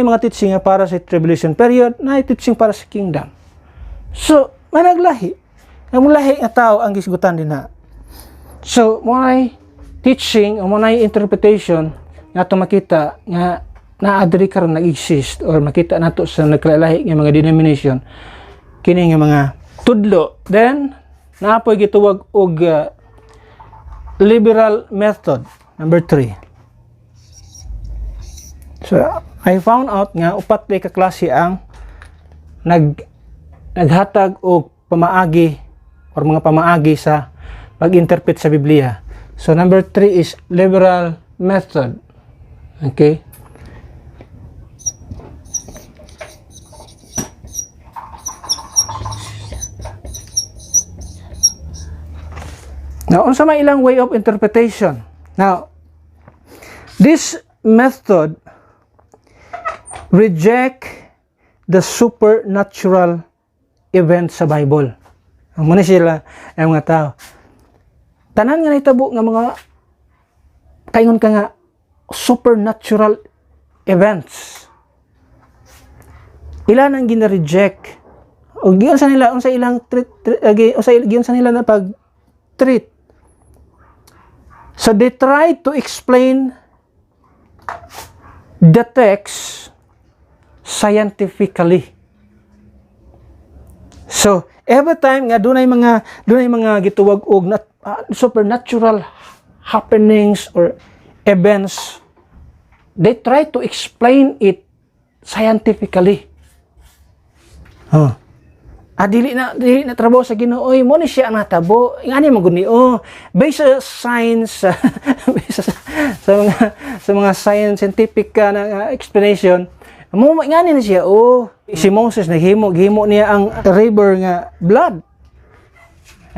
mga teaching nga para sa tribulation period, na ay teaching para sa kingdom. So, managlahi. Ang lahi nga tao ang gisgutan din na. So, mo ay teaching o mo ay interpretation nga to makita nga naadri karon nag-exist or makita nato sa nagkalahi nga mga denomination kini nga mga tudlo. Then naapoy gituwag og liberal method number 3. So I found out nga upat ka klase ang naghatag og pamaagi or mga pamaagi sa pag-interpret sa Biblia. So number 3 is liberal method. Okay? Now, unsa may ilang way of interpretation? Now, this method reject the supernatural event sa Bible. Muna sila ang mga tao. Tanan nga nahitabo nga mga kaingon ka nga supernatural events. Ilan ang gina-reject. O giyon sa nila unsa ilang giyon sa nila na pag-treat. So they try to explain the text scientifically. So every time nga dunay mga gituwag og supernatural happenings or events, they try to explain it scientifically. Dili na trabaho sa Ginoo. Oy, mo ni siya natabo. Ngani mo guni based sa science based sa mga scientific na explanation. Mo ngani na siya si Moses gihimo niya ang river nga blood.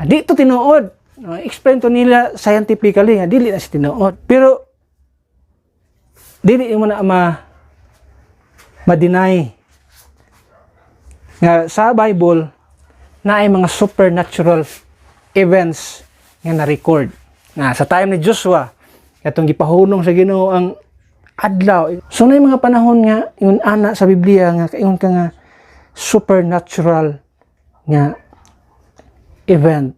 Di to tinuod. Explain to nila scientifically nga dili na siya tinuod. Pero dili mo na ma-deny nga sa Bible na ay mga supernatural events nga na-record. Sa time ni Joshua, katong gipahunong sa Ginoo ang adlaw. So na mga panahon nga yun ana sa Biblia nga kaingon ka nga supernatural nga event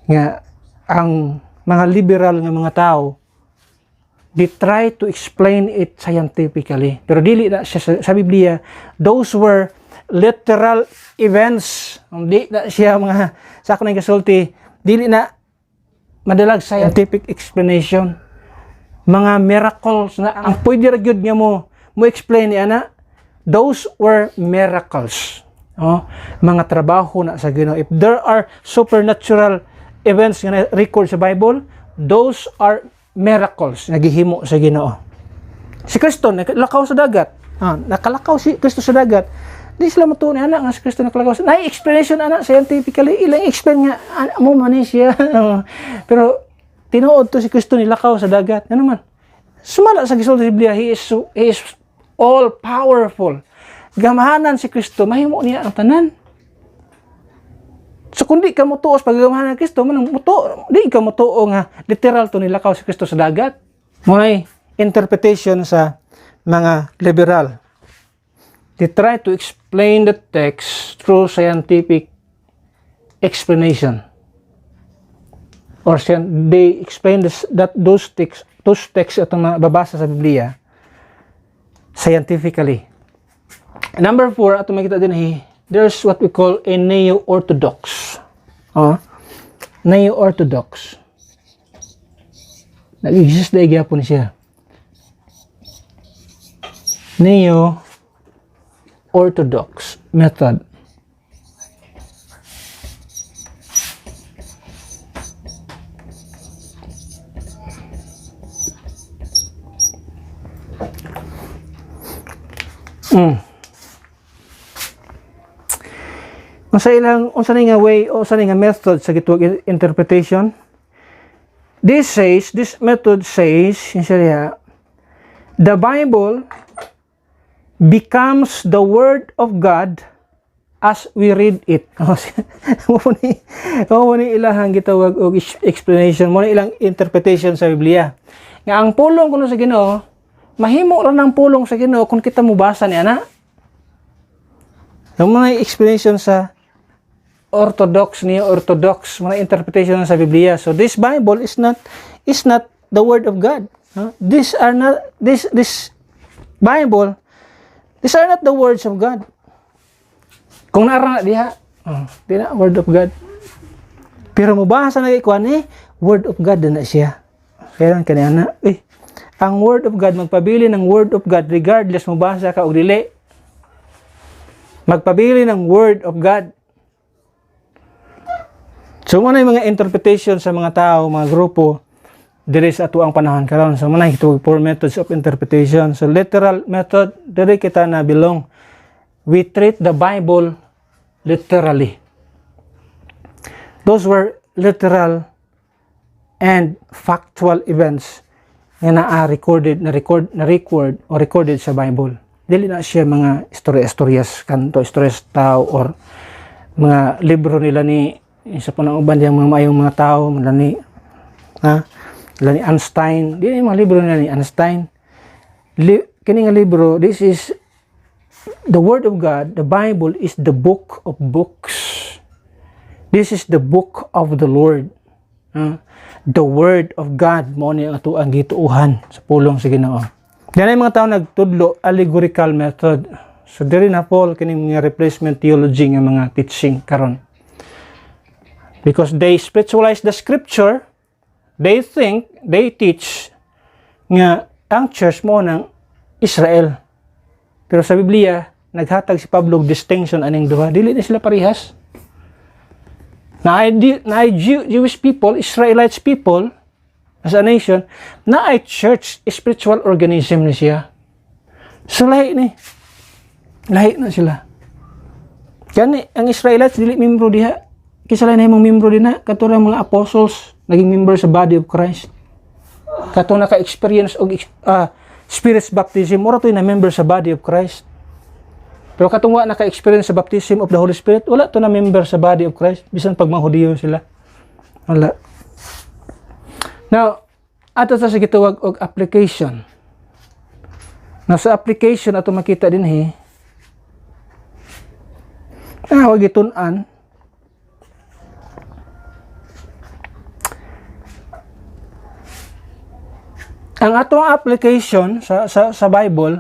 nga ang mga liberal nga mga tao they try to explain it scientifically. Pero dili na siya sa Biblia. Those were literal events. Di na siya mga sa ako na kasulti, dili na madalag scientific explanation. Mga miracles na ang pwede ra gyud nga mo explain ana, those were miracles. Mga trabaho na sa Ginoo. If there are supernatural events nga record sa Bible, those are miracles nga gihimo sa Ginoo. Si Kristo nakalakaw sa dagat. Nakalakaw si Kristo sa dagat. Di sila matuon ana nga si Kristo nakalakaw. Na explanation ana scientifically ilang explain nga mo man siya. Pero tinuod to si Kristo nilakaw sa dagat. Ano man? Sumala sa gisulti sa Biblia, he is all powerful. Gamahanan si Kristo, mahimo niya ang tanan. So kung di ka mutuos paggamahanan ni Kristo, di ka mutuo nga literal to nilakaw si Kristo sa dagat. May interpretation sa mga liberal. They try to explain the text through scientific explanation. Or they explain those texts at mababasa sa Biblia scientifically. Number 4, ato makita din there's what we call a neo-orthodox. Neo-orthodox. Nag-exist na igyapon siya. Neo-orthodox method. Unsa ni nga way o unsa ni nga method sa gituwag interpretation? This method says in Sharia, the Bible becomes the word of God as we read it. Mo ni ilahang gitawag og explanation, mo ni ilang interpretation sa Biblia. Nga ang pulong kuno sa Ginoo, mahimo ra ng pulong sa Ginoo kung kita mo basa ni ana. Mga explanation sa Orthodox, Neo-Orthodox, mga interpretation sa Biblia. So this Bible is not the word of God. This Bible, these are not the words of God. Kung naara na diha, di na word of God. Pero mabasa na ikuan word of God na siya. Kaya lang kanina, ang word of God, magpabili ng word of God regardless mabasa ka o dili. magpabili ng Word of God. So, muna yung mga interpretation sa mga tao, mga grupo, diri sa ato ang panahon karon. So, muna ito 4 methods of interpretation. So, literal method, diri kita na belong. We treat the Bible literally. Those were literal and factual events na recorded sa Bible. Dili na siya mga istorya-istoryas, kanto, istoryas tao, or mga libro nila ni isa pa ng uban yung mga mayong mga tao, nila ni Einstein. Di yung mga libro nila ni Einstein. Kini nga libro, this is the Word of God. The Bible is the book of books. This is the book of the Lord. The Word of God mo ni ato ang gituuhan sa pulong sa Ginoo. Ganay mga tao nagtudlo allegorical method. So diri na Paul kining mga replacement theology nga mga teaching karon. Because they spiritualize the scripture, they teach nga ang church mo ng Israel. Pero sa Biblia, naghatag si Pablo distinction aning duha. Dili na sila parehas. Na Jewish people, Israelites people, as a nation, na ay church, spiritual organism ni siya. So lahi ni. Lahi na sila. Kani ang Israelites dili membro diha. Kisa lang na yung membro din na, kato ng mga apostles, naging member sa body of Christ. Kato naka-experience og Spirit's baptism, mura to na member sa body of Christ. Pero katong wa naka-experience sa baptism of the Holy Spirit, wala to na member sa body of Christ, bisan pag mga Hudiyo sila. Wala. Now, ato sa gitawag og application. Now, sa application, ato makita din wag itun-an, ang atong application sa Bible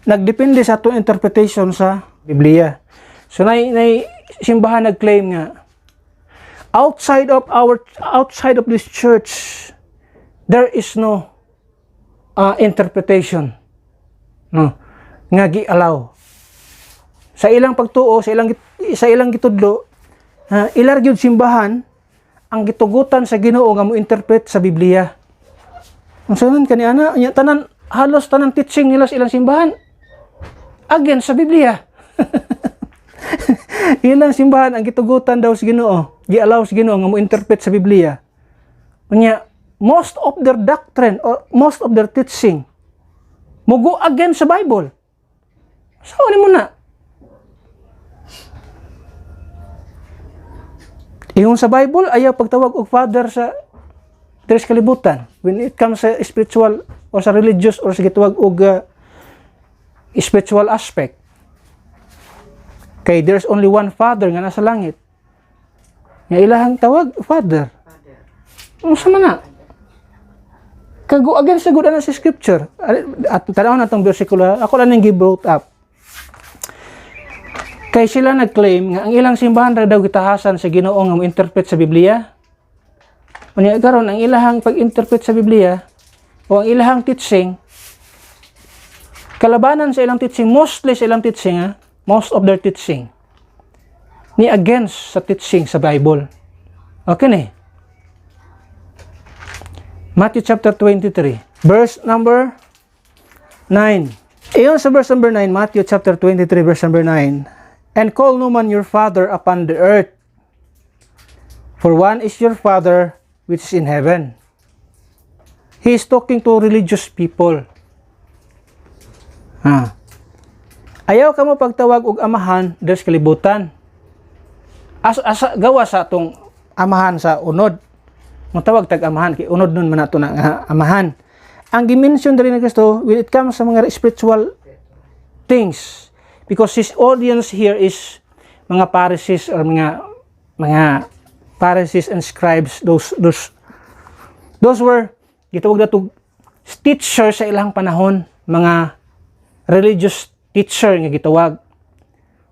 nagdepende sa atong interpretation sa Biblia. So nay simbahan nag-claim nga outside of this church there is no interpretation. No, nga gi-allow. Sa ilang pagtuo, sa ilang gitudlo, ilar gyud simbahan ang gitugutan sa Ginoo nga mo interpret sa Biblia. Ang sanan kaniana, halos tanang teaching nila sa ilang simbahan again sa Biblia. Ilang simbahan ang gitugutan daw sa Ginoo, gi-allow sa Ginoo nga mo interpret sa Biblia. Unya, most of their doctrine or most of their teaching mo go again sa Bible. So ni mo na. Yung sa Bible ayaw pagtawag og father sa tres kalibutan. When it comes sa spiritual or sa religious or sa gitawag og spiritual aspect. Kay there's only one Father nga nasa langit. Nga ilahang tawag, Father. Ano sa mana? Kago again sa good na sa scripture. At tanawon na itong versikulo, ako lang nang gi-brought up. Kay sila nag-claim nga ang ilang simbahan ra daw gitahasan sa Ginoo nga mo interpret sa Biblia. Unya karon ang ilahang pag-interpret sa Biblia o ang ilahang teaching kalabanan sa ilang teaching, mostly sa ilang teaching, most of their teaching ni against sa teaching sa Bible. Okay ni? Matthew chapter 23, verse number 9. Iyon sa verse number 9, Matthew chapter 23, verse number 9. And call no man your father upon the earth, for one is your Father which is in heaven. He is talking to religious people. Ayaw ka mo pagtawag og amahan dahil sa kalibutan. Gawa sa atong amahan sa unod. Matawag tag amahan kay unod nun man nato na amahan. Ang dimension diri ni Kristo when it comes sa mga spiritual things, because his audience here is mga Pharisees or mga Pharisees and scribes, those were gitawag na to teachers sa ilang panahon, mga religious teacher nga gitawag.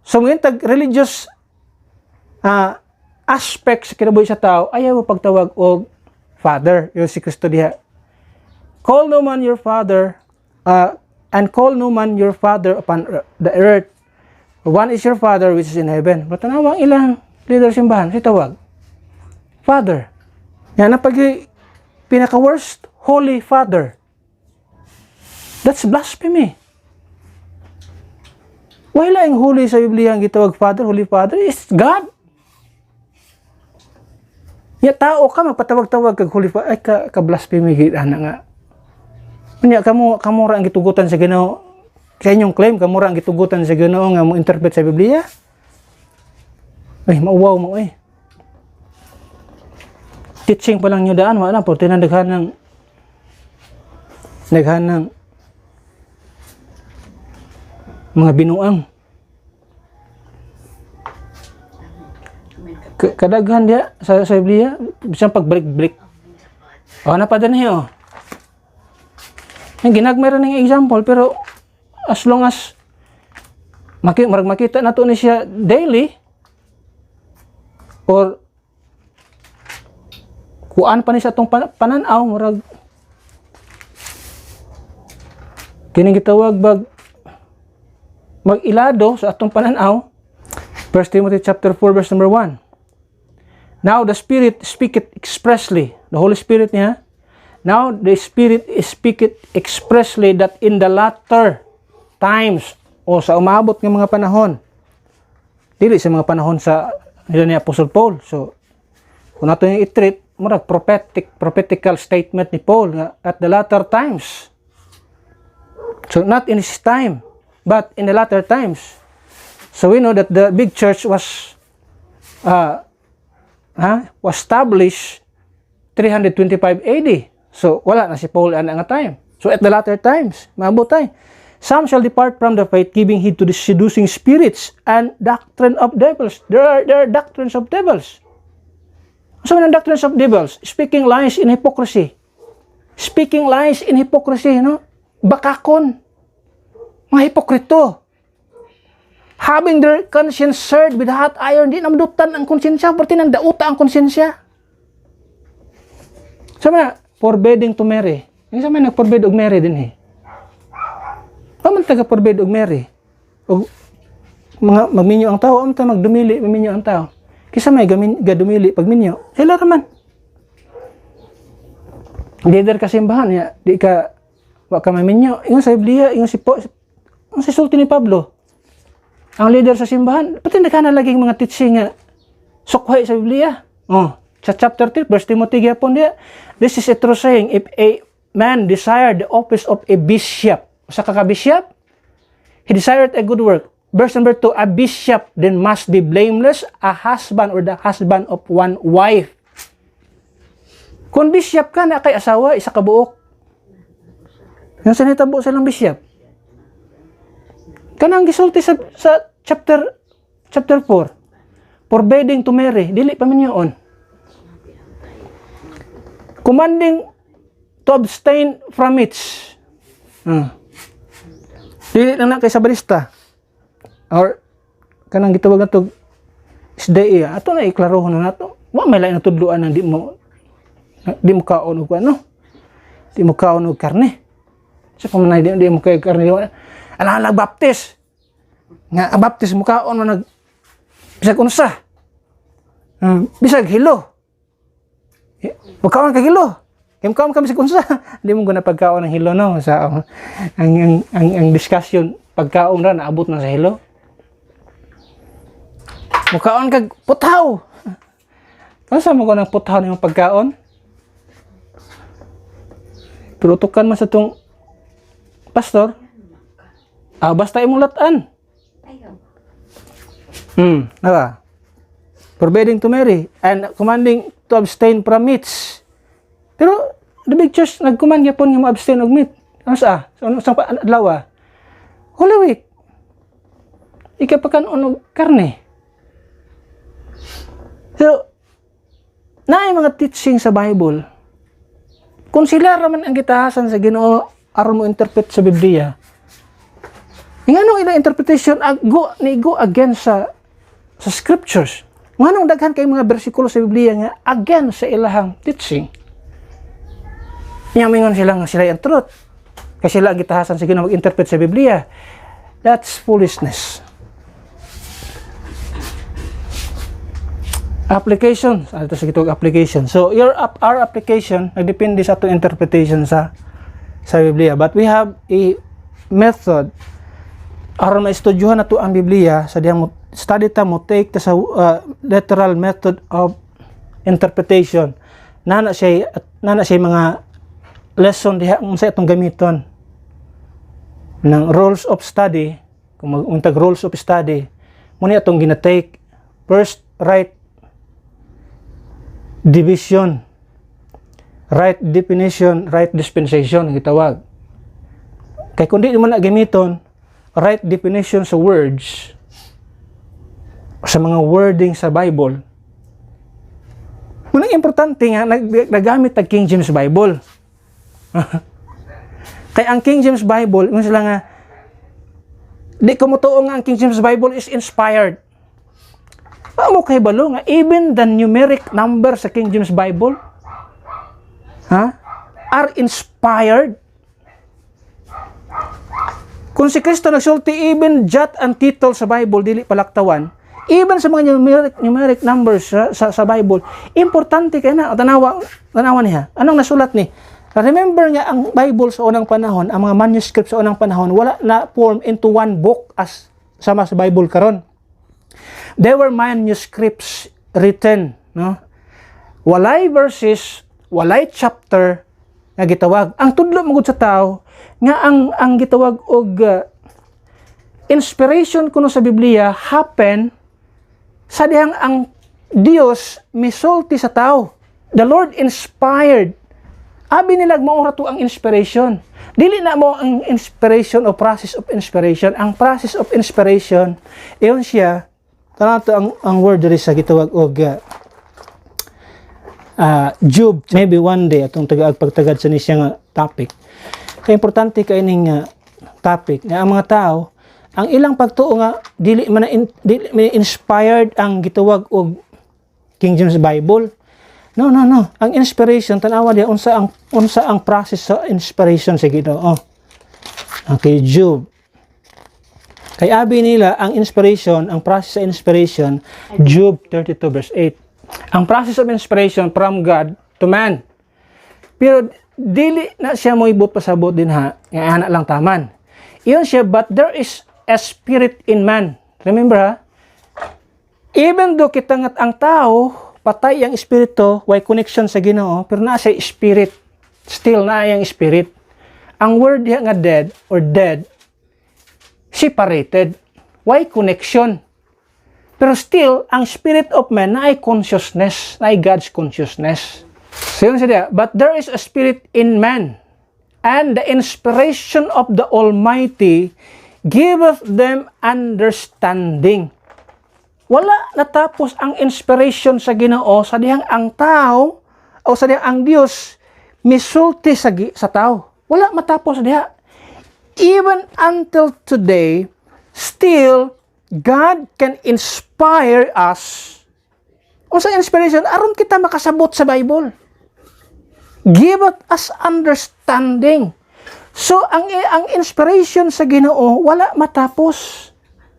So ngayon tag religious aspect sa kinabuhi sa tao, ayaw mo pagtawag og Father. Yung si Kristo diha. Call no man your Father, and call no man your Father upon the earth, One is your Father which is in heaven. Pero tanawang ilang leader simbahan, si tawag Father. Yan ang pinaka-worst, Holy Father. That's blasphemy. Wala yung holy sa Biblia ang gitawag Father, Holy Father. It's God. Ya tao ka, magpatawag-tawag kag Holy Father. Ay, ka-blasphemy gita na nga. Kanya, kamu ra ang gitugutan sa Ginoo. Sa inyong claim, kamu ra ang gitugutan sa Ginoo nga mo interpret sa Biblia. Ay, mauwaw mo eh. Teaching pa lang nyo daan, wala po, tinandaghan ng mga binuang. Kadaghan dia sa Biblia, bisang pagbalik-balik. O, napadan niyo. Ginagmay rin ng example, pero as long as makita na to ni siya daily, or kuan pa ni sa itong pananaw, murag kining gitawag mag-ilado sa atong pananaw. 1 Timothy chapter 4 verse number 1. Now the Spirit speaketh expressly, the Holy Spirit niya. Now the Spirit speaketh expressly that in the latter times, o sa umabot ng mga panahon, dili sa mga panahon sa nila ni Apostle Paul. So kung nato yung i-treat, murag prophetical statement ni Paul nga at the latter times. So not in his time, but in the latter times. So we know that the big church was established 325 AD. So wala na si Paul ana nga time. So at the latter times, maabot tayo. Some shall depart from the faith, giving heed to the seducing spirits and doctrine of devils. There are doctrines of devils. So ang doctrines of devils, speaking lies in hypocrisy. Speaking lies in hypocrisy, no? Bakakon. Mga hipokrito. Having their conscience seared with hot iron, di namdutan ang konsensya, pati nang dauta ang konsensya. Sama, forbidding to marry. Yung sama nag-forbid og marry din eh. Paman taga-forbid og marry? Og mga magminyo ang tao, amta magdumili, maminyo ang tao. Kisa may gadumili pag minyo, sila raman. Leader ka simbahan, ya, di ka, wa ka maminyo. Ingon sa Biblia, ingon si sulti ni Pablo. Ang leader sa simbahan, pati na laging mga teaching nga sukhay sa Biblia. Oh, sa chapter 3, verse Timothy gyapon dia, this is a true saying, if a man desired the office of a bishop, sa kaka-bishop, he desired a good work. Verse number 2, a bishop then must be blameless, a husband or the husband of one wife. Kung bishop ka na kay asawa, isa ka buok. Yung sanitabo silang bishop. Kanang gisulti sa chapter 4, forbidding to marry, dili pa man yun. Commanding to abstain from it. Dili lang na kay sabalista. Or kanang gitawag na to isdai, ato na iklarohon na nato. Wa may lain na tudluan nang di mo kaon og ano? Di mo kaon og karne. Sa pamanay di mo kay karne. Ala baptis. Nga baptis mo kaon man bisag unsa. Bisag hilo. Magkaon ka hilo. Kaon kami sa unsa. Di mo guna pagkaon ng hilo no sa ang discussion pagkaon ra naabot na sa hilo. Mukaon kag putaw. Asa mo ko ng putaw ng pagkaon? Turutukan man sa tong pastor. Basta imong latan. Naka. Forbidding to marry and commanding to abstain from meats. Pero the big church nag-command gyapon nga mo-abstain og meat. Ano sa? So ano sang adlaw? Holy Week. Ikapakan og karne. So, naay mga teaching sa Bible. Kung sila raman ang gitahasan sa Ginoo aron mo interpret sa Biblia. Ngano ila interpretation go against sa scriptures. Nganong daghan kay mga bersikulo sa Biblia nga against sa ilahang teaching. Mingon sila nga sila ang truth. Kasi sila ang gitahasan sa Ginoo mag-interpret sa Biblia. That's foolishness. Application, ito sa gitawag application. So our application nagdepende sa atong interpretation sa Biblia, but we have a method aron maistudyohan nato ang Biblia sa diyang study ta mo take ta sa literal method of interpretation. Nana siya mga lesson diha unsa atong gamiton ng rules of study. Kung mag-untag rules of study, muna atong ginatake. First, right division, right definition, right dispensation gitawag. Kay kundi mo na gamiton right definition sa words, sa mga wording sa Bible, munang importante nga nagamit ang King James Bible. Kay ang King James Bible, yung sila nga di ko mutuo nga ang King James Bible is inspired. Mo kay balo nga even the numeric number sa King James Bible are inspired. Kung si Kristo nagsulti even jot and tittle sa Bible dili palaktawan, even sa mga numeric numbers sa Bible, importante kay na tanawa niya. Anong nasulat ni? Remember nga ang Bible sa unang panahon, ang mga manuscripts sa unang panahon wala na form into one book as sama sa Bible karon. There were manuscripts written, no? Walay verses, walay chapter nga gitawag. Ang tudlo magud sa tao nga ang gitawag og inspiration kuno sa Biblia happen sa dihang ang Dios misulti sa tao. The Lord inspired. Abi nila maura to ang inspiration. Dili na mo ang inspiration o process of inspiration. Ang process of inspiration, iyon siya, tanato ang word diri sa gitawag og Job. Maybe one day atong pagtagad sa niya nga topic. Kaya importante kay ning topic nga ang mga tao ang ilang pagtuo nga dili man inspired ang gitawag og King James Bible. No. Ang inspiration tanawa dia unsa ang process sa inspiration sa Ginoo. Okay, Job. Kay abi nila ang inspiration, ang process sa inspiration, Job 32 verse 8. Ang process of inspiration from God to man. Pero dili na siya mo ibot pasabot din ha, nga ana lang taman. Iyon siya, but there is a spirit in man. Remember ha? Even though kita ngat ang tao patay ang espiritu, way connection sa Ginoo, pero na siya spirit. Still na yang spirit. Ang word diha nga dead or dead, separated. Way connection. Pero still, ang spirit of man na ay consciousness, na ay God's consciousness. So yun siya, but there is a spirit in man, and the inspiration of the Almighty giveth them understanding. Wala natapos ang inspiration sa Ginoo sa dihang ang tao o sa dihang ang Dios misulti sa tao. Wala matapos diha. Even until today, still God can inspire us. O sa inspiration aron kita makasabot sa Bible. Give us understanding. So ang inspiration sa Ginoo wala matapos.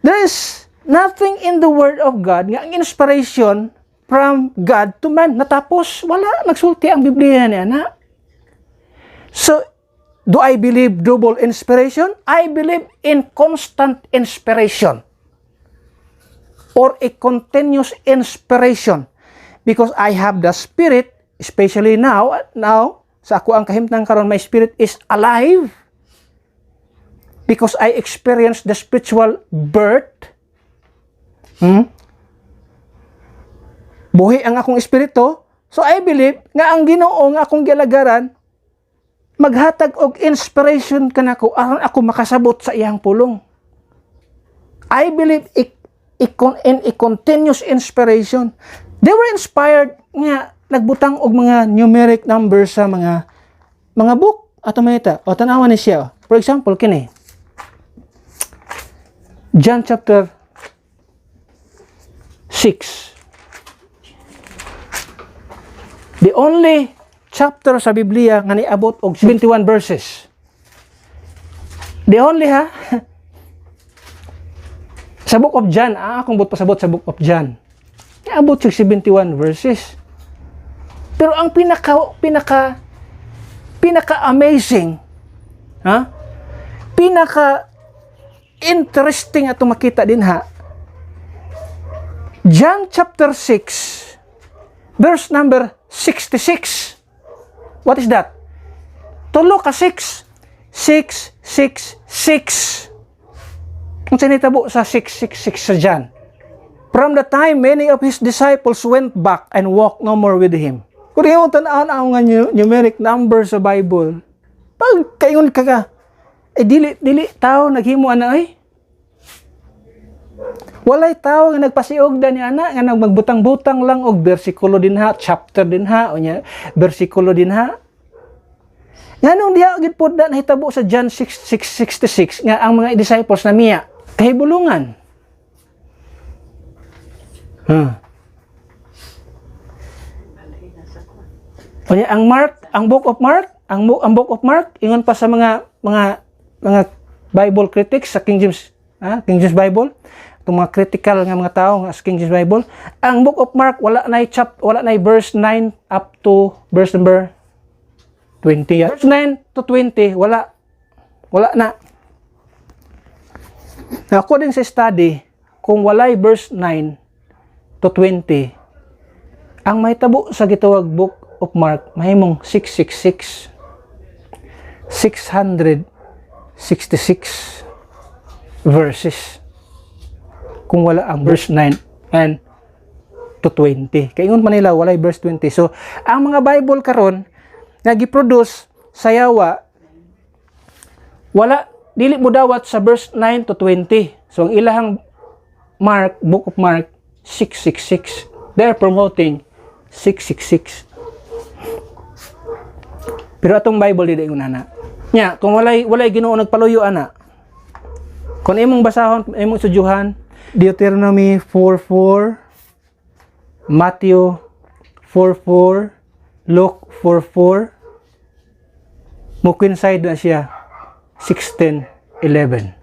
There is nothing in the Word of God nga ang inspiration from God to man natapos. Wala, nagsulti ang Biblia niya na. So, do I believe double inspiration? I believe in constant inspiration or a continuous inspiration because I have the Spirit, especially now sa ako ang kahimtang karon, my spirit is alive because I experienced the spiritual birth. Buhi ang akong espiritu. So I believe nga ang Ginoo nga akong gilagaran maghatag og inspiration kanako aron ako makasabot sa iyang pulong. I believe in a continuous inspiration. They were inspired nga nagbutang og mga numeric numbers sa mga book ato manita. O tanawan ni siya. For example kini John chapter 6. The only chapter sa Biblia nga niabot og 71 verses. The only ha. Sa book of John, akong pasabot sa book of John. Abot siya 71 verses. Pero ang pinaka-amazing, pinaka-interesting ato makita din ha, John chapter 6, verse number 66. What is that? Tulo ka 6. 6, 6, 6. Ang sinitabo sa 666 sa John. From the time many of his disciples went back and walked no more with him. Kung yung tanaan ang numeric number sa Bible, pag kayon ka, dili tao naghimo ana ay. Walay tao nga nagpasiugda ni ana nga nagmagbutang-butang lang og bersikulo dinha, chapter dinha, unya bersikulo dinha. Nganong diha gid pod na nahitabo sa John 6:66 nga ang mga disciples na miya kahibulungan. Unya ang book of Mark ingon pa sa mga Bible critics sa King James Bible, itong mga critical nga mga tao nga sa King James Bible, ang book of Mark wala na verse 9 up to verse number 20. Verse 9 to 20 wala na. According sa study, kung walay verse 9 to 20, ang mahitabo sa gitawag book of Mark mahimong 666 verses kung wala ang verse 9 and to 20. Kaya ingon Manila walay verse 20. So ang mga Bible karon nga gi-produce sa yawa wala dili mo dawat sa verse 9 to 20. So ang ilahang book of Mark 666. They're promoting 666. Pero atong Bible dili ingon ana. Nya kung walay Ginoo nagpaluyo ana. Kung imong basahon, imong sudyuhan, Deuteronomy 4:4, Matthew 4:4, Luke 4:4, mo coincide na siya 16:11.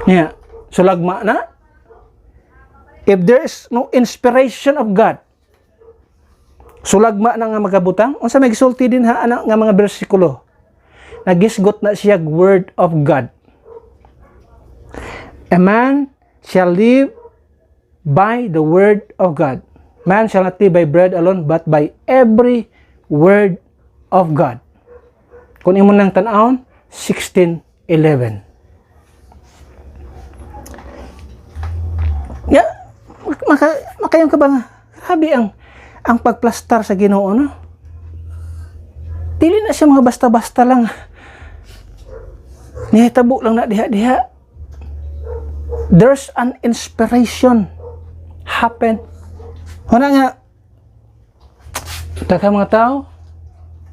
Yeah, so lagma na. If there is no inspiration of God, sulagma na nga magabutang, unsa may gisulti din ha ana nga mga bersikulo. Nagisgot na siya word of God. A man shall live by the word of God. Man shall not live by bread alone, but by every word of God. Kung imo nang tan-awon, 16:11. Ya, makayong ka ba nga? Grabe ang pagplastar sa Ginoo, no? Dili na siya mga basta-basta lang. Nihitabo lang na diha-diha. There's an inspiration happen. Wala nga, taka mga tao,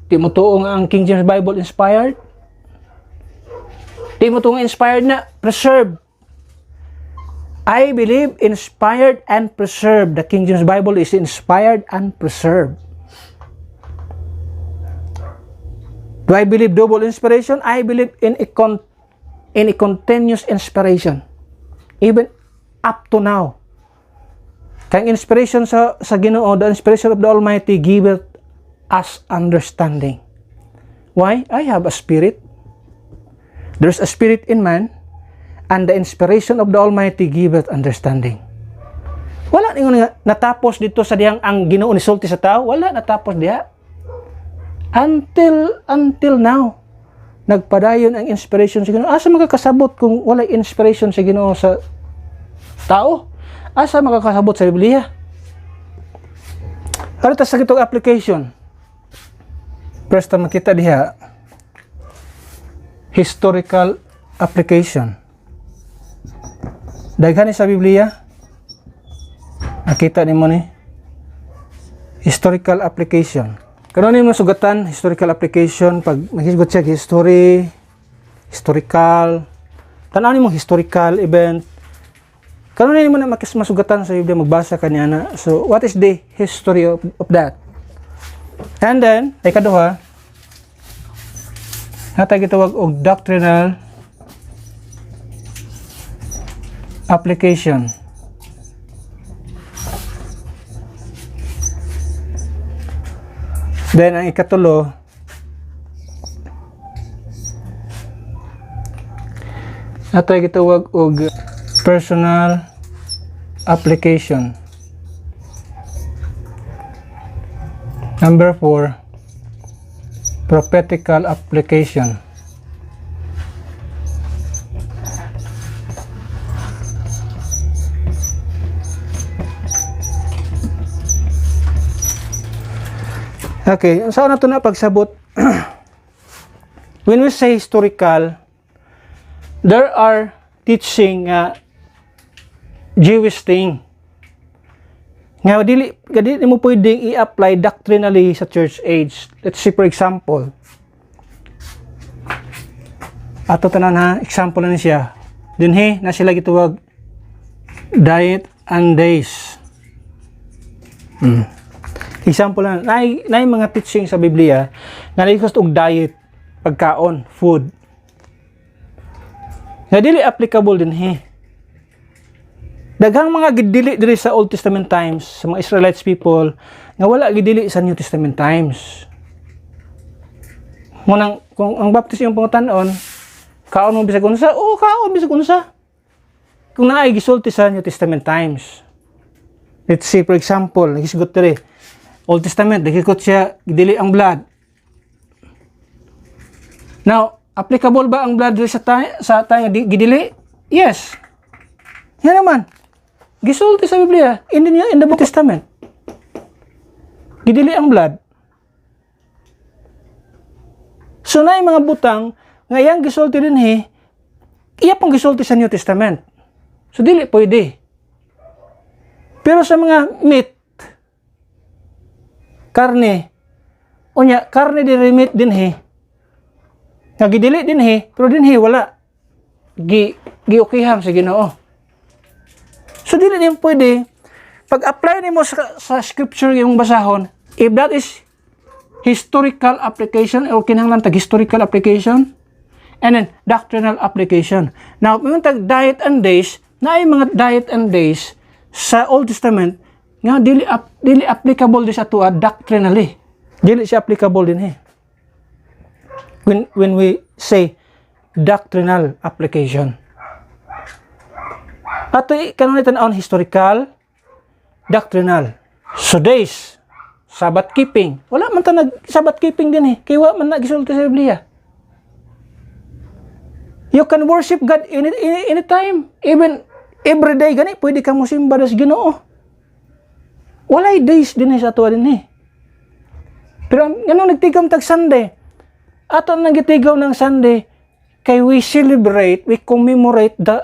di mo tuong ang King James Bible inspired. Di mo tuong inspired na, preserved. I believe inspired and preserved. The King James Bible is inspired and preserved. Do I believe double inspiration? I believe in a continuous inspiration. Even up to now. Kang inspiration sa Ginoo, the inspiration of the Almighty giveth us understanding. Why? I have a spirit. There's a spirit in man, and the inspiration of the Almighty giveth understanding. Wala ningon nga natapos dito sa diyang ang Ginoo ni sulti sa tao, wala natapos diha. Until now, nagpadayon ang inspiration sa Ginoo. Asa makakasabot kung wala inspiration sa Ginoo sa tao? Asa makakasabot sa Biblia? Harita sa kitong application. First time makita diha, historical application. Daghan ni sa Biblia, nakita nimo ni historical application. Karon nimo sugatan historical application pag maghisgot siya history, historical. Tan-aw nimo historical event. Karon nimo na masugatan sa Biblia magbasa kaniya na. So what is the history of that? And then ay kaduha, natay gitawag og doctrinal application. Then ang ikatulo, ato ay gitawag og personal application. Number 4, prophetical application. Okay, saan na ito na pagsabot? When we say historical, there are teaching Jewish thing. Nga dili mo pwedeng i-apply doctrinally sa church age. Let's say for example, ato tanan ha, example na siya. Dinhi na sila gituwag diet and days. Example na, na mga teaching sa Biblia na nagkast og diet, pagkaon, food. Nga dili applicable din daghang mga gidili diri sa Old Testament times sa mga Israelites people nga wala gidili sa New Testament times. Munang kung ang baptism yung pangutan-on, kaon mo bisag unsa? Oo, kaon bisag unsa. Kung naay gisulti sa New Testament times. Let's say for example, nagisgot diri Old Testament, nagikot siya gidili ang blood. Now, applicable ba ang blood sa tayo gidili? Yes. Yan naman. Gisulti sa Biblia in the New Testament. Gidili ang blood. So na mga butang ngayang gisulti din iya pang gisulti sa New Testament. So dili pwede. Pero sa mga meat, karne, karne din meat din nga gidili din pero din wala giukiham sa Ginoo. So dili din pwede pag-apply nimo sa scripture yung basahon, if that is historical application or kinahanglan tag historical application and then doctrinal application. Now, yung tag diet and days, na ay mga diet and days sa Old Testament nga dili applicable din sa tuwa doctrinally. Dili siya applicable din when we say doctrinal application. Ato kanon tan-awon historical, doctrinal. So days, Sabbath keeping. Wala man ta nag-Sabbath keeping din kay wa man nagisulti sa Biblia. You can worship God anytime, even every day gani pwede kang mosimba sa Ginoo. Walay days din sa ato din Pero ngano nagtigaw tag Sunday? Ato nang gitigaw ng Sunday kay we celebrate, we commemorate the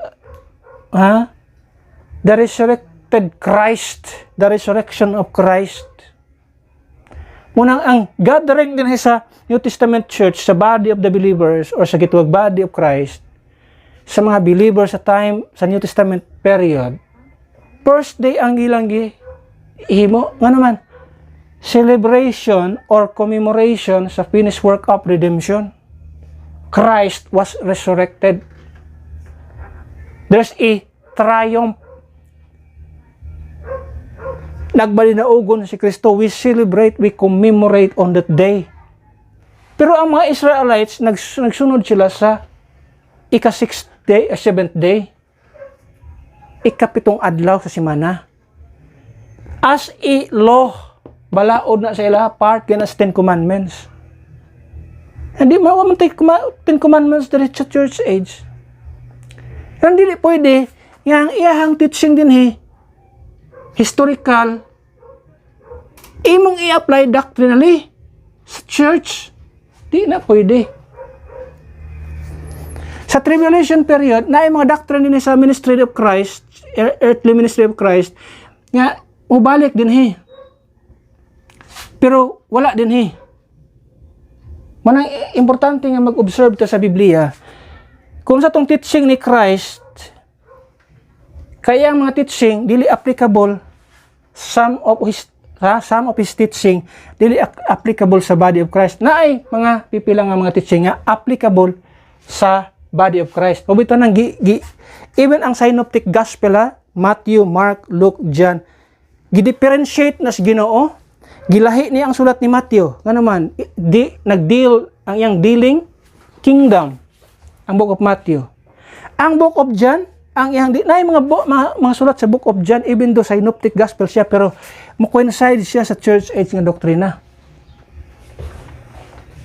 resurrected Christ, the resurrection of Christ. Munang ang gathering din sa New Testament church, sa body of the believers or sa gitawag body of Christ, sa mga believers sa New Testament period, first day ang ilang ihimo, nga naman, celebration or commemoration sa finished work of redemption. Christ was resurrected. There's a triumph. Nagbalinaugon si Kristo, we celebrate, we commemorate on that day. Pero ang mga Israelites, nagsunod sila sa ika-6th day, 7th day, ika-7 adlaw sa simana. As a law, balaod na sa ila, part yan as 10 commandments. Hindi mawamantay 10 commandments dito sa church age. Hindi pwede, yang iyahang teaching din historical, imong i-apply doctrinally sa church. Di na pwede. Sa tribulation period, na mga doctrine din sa ministry of Christ, earthly ministry of Christ, nga, ubalik din Pero, wala din Manang importante nga mag-observe ta sa Biblia, kung sa tong teaching ni Christ, kaya ang mga teaching, dili applicable, some of his teaching, dili applicable sa body of Christ. Na ay mga pipilang nga mga teaching nga applicable sa body of Christ. Mabito nang even ang synoptic gospel Matthew, Mark, Luke, John, gi-differentiate na sa Ginoo Gilahi niya ang sulat ni Matthew. Nga naman, nag-deal ang iyang dealing kingdom ang Book of Matthew. Ang Book of John, ang iyang na mga sulat sa Book of John, even though synoptic gospel siya, pero mo-coincide siya sa church age nga doktrina.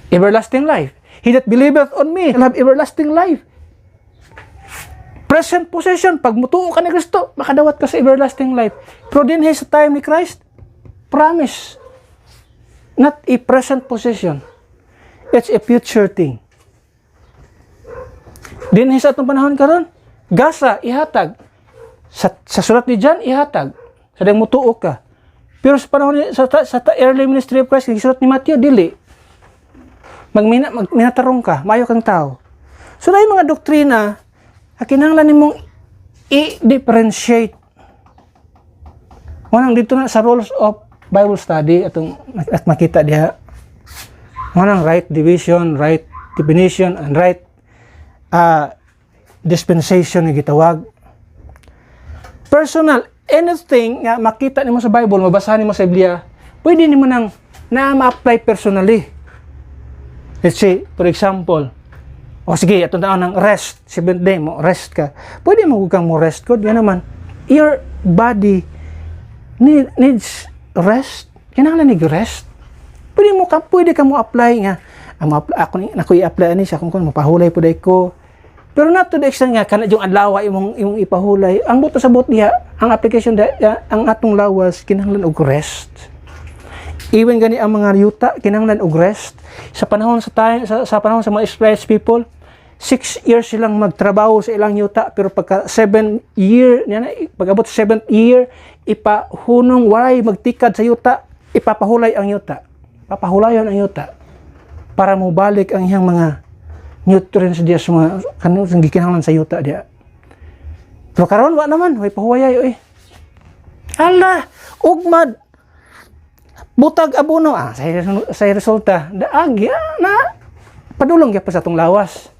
Everlasting life. He that believeth on me shall have everlasting life. Present possession, pag mutuo ka ni Kristo, makadawat ka sa everlasting life. Pero din sa time ni Christ, promise. Not a present possession. It's a future thing. Din sa atong panahon karon, gasa, ihatag. Sa sulat ni John, ihatag. Sa dang mutuo ka. Pero sa panahon sa early ministry of Christ, yung sulat ni Matthew, dili. Minatarong ka, mayo kang tao. So na yung mga doktrina, kinahanglan nimong i-differentiate. Manang dito na sa rules of Bible study at makita diha. Manang right division, right definition, and right dispensation nga gitawag. Personal, anything nga makita nimo sa Bible, mabasahan nimo sa Biblia, pwede nimo nang ma-apply personally. Let's say, for example, sige, atong taon ng rest, 7th day mo, rest ka. Pwede mo kang mo rest ko, yan naman. Your body needs rest. Kinahanglan nig rest. Pwede ka mo apply nga. Ako i-apply ani siya kung mapahulay po day ko. Pero not to the extent nga kana yung adlaw imong ipahulay. Ang buto sa buot diha, ang application diha, ang atong lawas kinahanglan og rest. Even gani ang mga yuta kinahanglan og rest. Sa panahon sa panahon sa mga experienced people, 6 years silang magtrabaho sa ilang yuta, pero pagka 7th year, pag-abot sa 7th year, ipahunong walay magtikad sa yuta, ipapahulay ang yuta. Papahulayon ang yuta para mo balik ang iyang mga nutrients diya sa mga kanang gikinahanglan sa yuta diya. Pero karon wa naman, way pahuwayay oy. Hala, ugmad butag abono sa resulta daagi na padulong gyud pa sa atong lawas.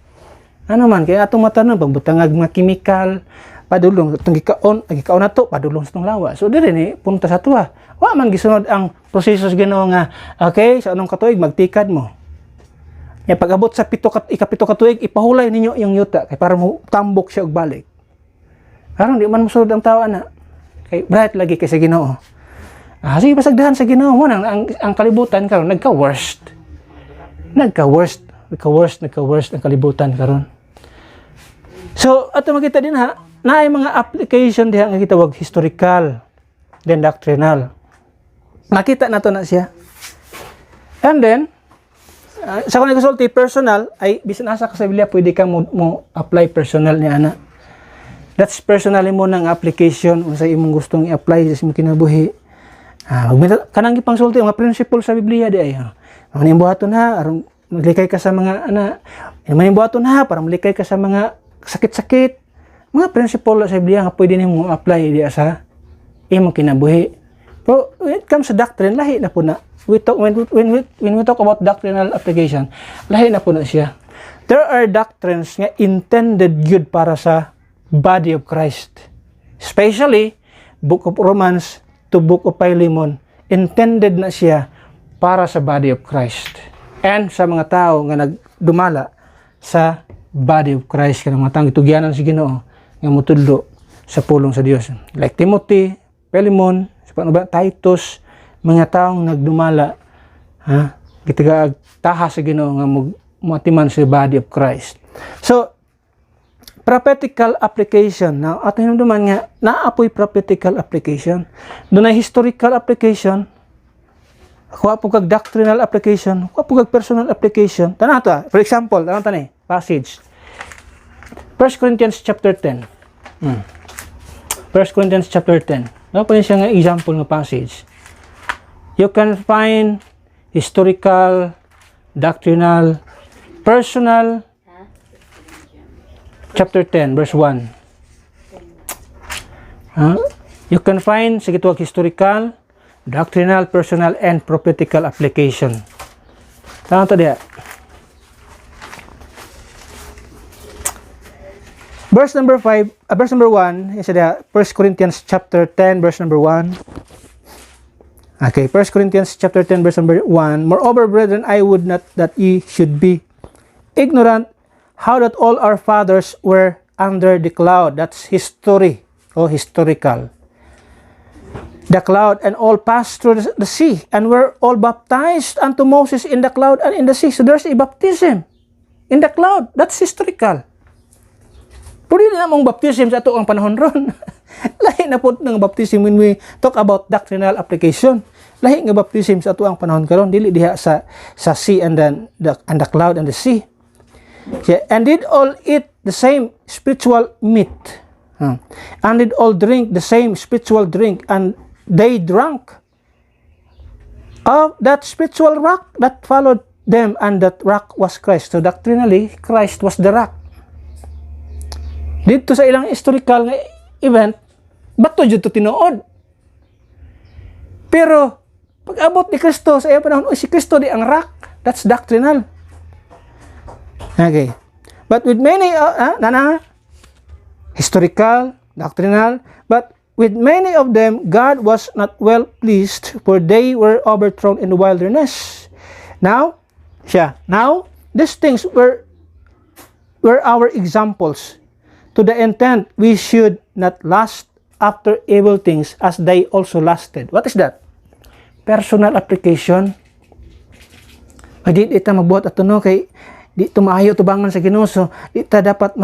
Ano man kay atong matanon pagbutangag mga chemical padulong itong gikaon nato padulong sa atong lawas. So diri ni punta sa tuwa. Wa man gisunod ang proseso sa Ginoo nga okay sa anong katuig magtikad mo. Ya pag-abot sa ikapito katuig ipahulay ninyo yung yuta kay para mo tambok siya og balik. Karon di man mosunod ang tawo ana. Kay bright lagi kay sa Ginoo. Sige pasagdahan sa Ginoo mo ang kalibutan karon nagka-worst ang kalibutan karon. So ato makita din ha naay mga application diha nga gitawag historical then doctrinal. Nakita nato na siya. And then sa kung nagsulti personal ay bisan asa ka sa Biblia pwede kang mo apply personal ni ana. That's personally mo ng application unsa imong gustong i-apply sa imong kinabuhi. Kanang gipang sulti mga principle sa Biblia di ay. Maning buhaton ha aron maglikay ka sa mga maning buhaton ha para malikay ka sa mga sakit-sakit. Mga principle sa Biblia nga pwede nimo apply di sa imong kinabuhi. Pero when it comes sa doctrine lahi na po na. When we talk about doctrinal application, lahi na po na siya. There are doctrines nga intended good para sa body of Christ. Especially Book of Romans to Book of Philemon, intended na siya para sa body of Christ. And sa mga tao nga nagdumala sa body of Christ, kanang mga taong itugyanan sa Ginoo nga mutudlo sa pulong sa Dios. Like Timothy, Philemon, Titus, mga taong nagdumala, taha sa Ginoo nga matiman sa body of Christ. So, prophetical application. Now, ato hinumduman nga, naapoy prophetical application. Doon ay historical application, kuha po kag doctrinal application, kuha po kag personal application. Tana ito for example, passage. 1 Corinthians chapter 10. 1 Corinthians chapter 10. Ano po siya nga example ng passage. You can find historical, doctrinal, personal, chapter 10, verse 1. You can find sa gitawag historical, doctrinal, personal, and prophetical application. Tama ito diya. Verse number 1, isa diya, 1 Corinthians chapter 10, verse number 1. Okay, 1 Corinthians chapter 10 verse number 1. Moreover, brethren, I would not that ye should be ignorant how that all our fathers were under the cloud. That's history or historical. The cloud, and all passed through the sea, and were all baptized unto Moses in the cloud and in the sea. So there's a baptism in the cloud. That's historical. Pwede na mong baptism sa ito ang panahon ron. Lahi na po ng baptism when we talk about doctrinal application. Lahi nga baptism sa ito ang panahon karon, dili diha sa sea and the cloud and the sea. And did all eat the same spiritual meat, and did all drink the same spiritual drink, and they drank of that spiritual rock that followed them, and that rock was Christ. So doctrinally, Christ was the rock. Dito sa ilang historical nga event, bato dito tinuod. Pero pag abot ni Kristo sa iyang panahon, si Kristo di ang rock. That's doctrinal. Okay. But with many historical, doctrinal, but with many of them God was not well pleased, for they were overthrown in the wilderness. Now these things were our examples, to the intent we should not lust after evil things as they also lusted. What is that? Personal application. Ay di ita magbuhat ato no, kay di tumayo tubangan sa Ginoo, so di ta dapat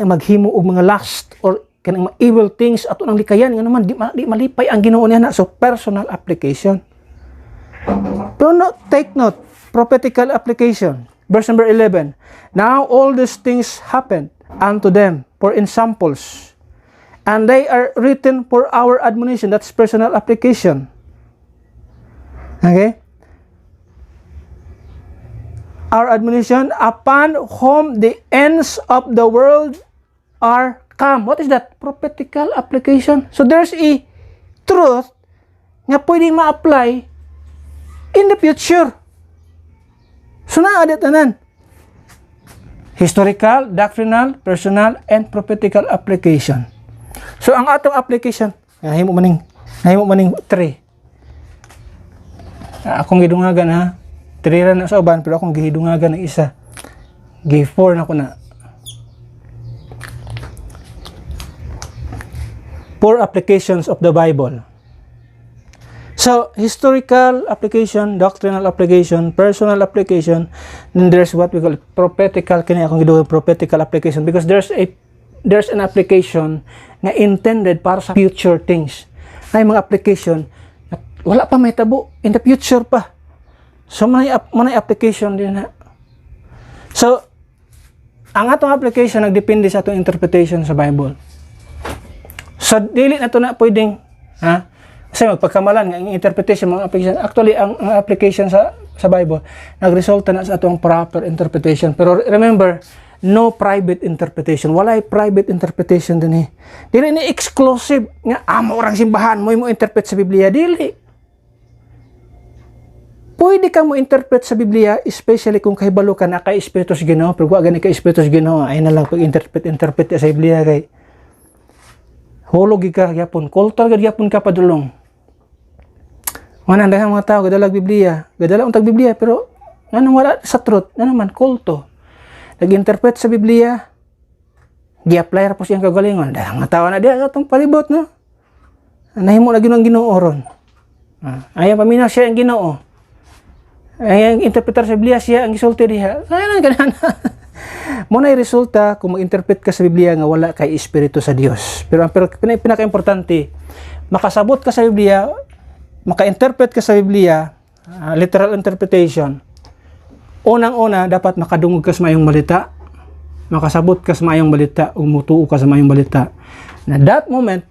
maghimo og mga lust or kanang evil things ato nang likayan nga naman di malipay ang Ginoo niya na. So personal application. Do not take note, prophetical application. Verse number 11. Now all these things happened unto them for ensamples, and they are written for our admonition. That's personal application. Okay? Our admonition, upon whom the ends of the world are come. What is that? Prophetical application. So there's a truth nga pwedeng ma-apply in the future. So naadat tanan. Historical, doctrinal, personal, and prophetical application. So ang atong application, nahimo maning 3. Akong gidungagan ha. 3 ra na sa uban, pero akong gihidungagan ng isa. Gi 4 na ko na. 4 applications of the Bible. So, historical application, doctrinal application, personal application, then there's what we call prophetical. Kaya akong gidungagan prophetical application because there's an application na intended para sa future things. May mga application na wala pa may tabo, in the future pa. So, may application din na. So, ang atong application nagdepende sa atong interpretation sa Bible. So, dili na ito na pwedeng, kasi magpagkamalan nga ang interpretation, mga application. Actually, ang application sa Bible, nagresulta na sa atong proper interpretation. Pero remember, no private interpretation. Walay private interpretation din eh. Dili ni exclusive nga, mo orang simbahan, mo interpret sa Biblia. Dili. Pwede ka mo interpret sa Biblia, especially kung kahibalo ka na kay Espiritu sa Ginoo. Pero kung gani kay Espiritu sa Ginoo, ay na lang pag-interpret sa Biblia kay hulog ka gyapon, kultur gyapon ka padulong. Mana daghang mga tao gadalag Biblia, gadala untag Biblia pero nganong wala sa truth, nga naman kulto. Nag-interpret sa Biblia, gi-apply ra po siyang kagalingon. Daghang mga tao na diha atong palibot no. Nahimo na Ginoo ang Ginoo ron. Ayaw paminaw siya ang Ginoo. Ay ang interpretar sa Biblia siya ang gisulti diha. Sayang kanan. Mo na resulta kung mag-interpret ka sa Biblia nga wala kay Espiritu sa Dios. Pero ang pinaka-importante, makasabot ka sa Biblia, maka-interpret ka sa Biblia, literal interpretation. Unang-una, dapat makadungog ka sa mayong balita, makasabot ka sa mayong balita, umutuo ka sa mayong balita. Na that moment,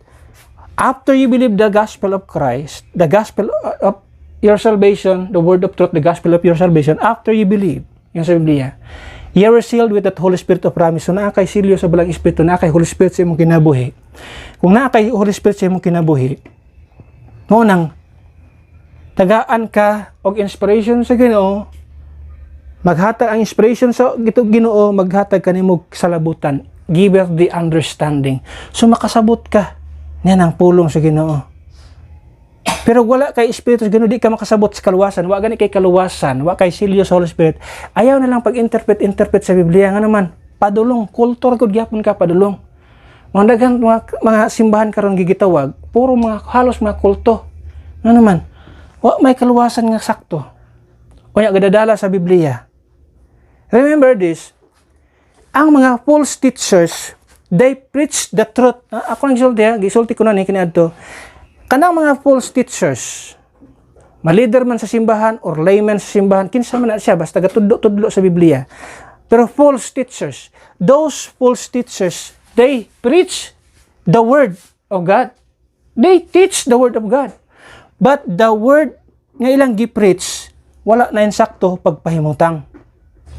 after you believe the gospel of Christ, the gospel of your salvation, the word of truth, the gospel of your salvation, after you believe yung sa Biblia, you are sealed with that Holy Spirit of promise. So naa kay silyo sa balang Espiritu, naa kay Holy Spirit sa imong kinabuhi. Kung naa kay Holy Spirit sa imong kinabuhi, ngunang tagaan ka og inspiration sa Ginoo, maghatag ang inspiration sa Ginoo, maghatag kanimo salabutan, give us the understanding. So makasabot ka niyan ang pulong sa Ginoo. Pero wala kay Espiritu Ginoo, di ka makasabot sa kaluwasan. Wa gani kay kaluwasan, wa kay silyo sa Holy Spirit. Ayaw na lang pag-interpret sa Biblia nga naman. Padulong, kultur gud gyapon ka padulong. Mga daghan mga simbahan karon gigitawag, puro mga halos mga kulto. Nga naman, wa may kaluwasan nga sakto. Unya gadadala sa Biblia. Remember this, ang mga false teachers, they preach the truth. Ako nang gisulti ko na ni kaniadto. Kanang mga false teachers, ma-leader man sa simbahan or layman sa simbahan, kinsa man na siya, basta gatudlo-tudlo sa Biblia. Pero false teachers, those false teachers, they preach the Word of God. They teach the Word of God. But the Word nga ilang gi-preach, wala na insakto pagpahimutang.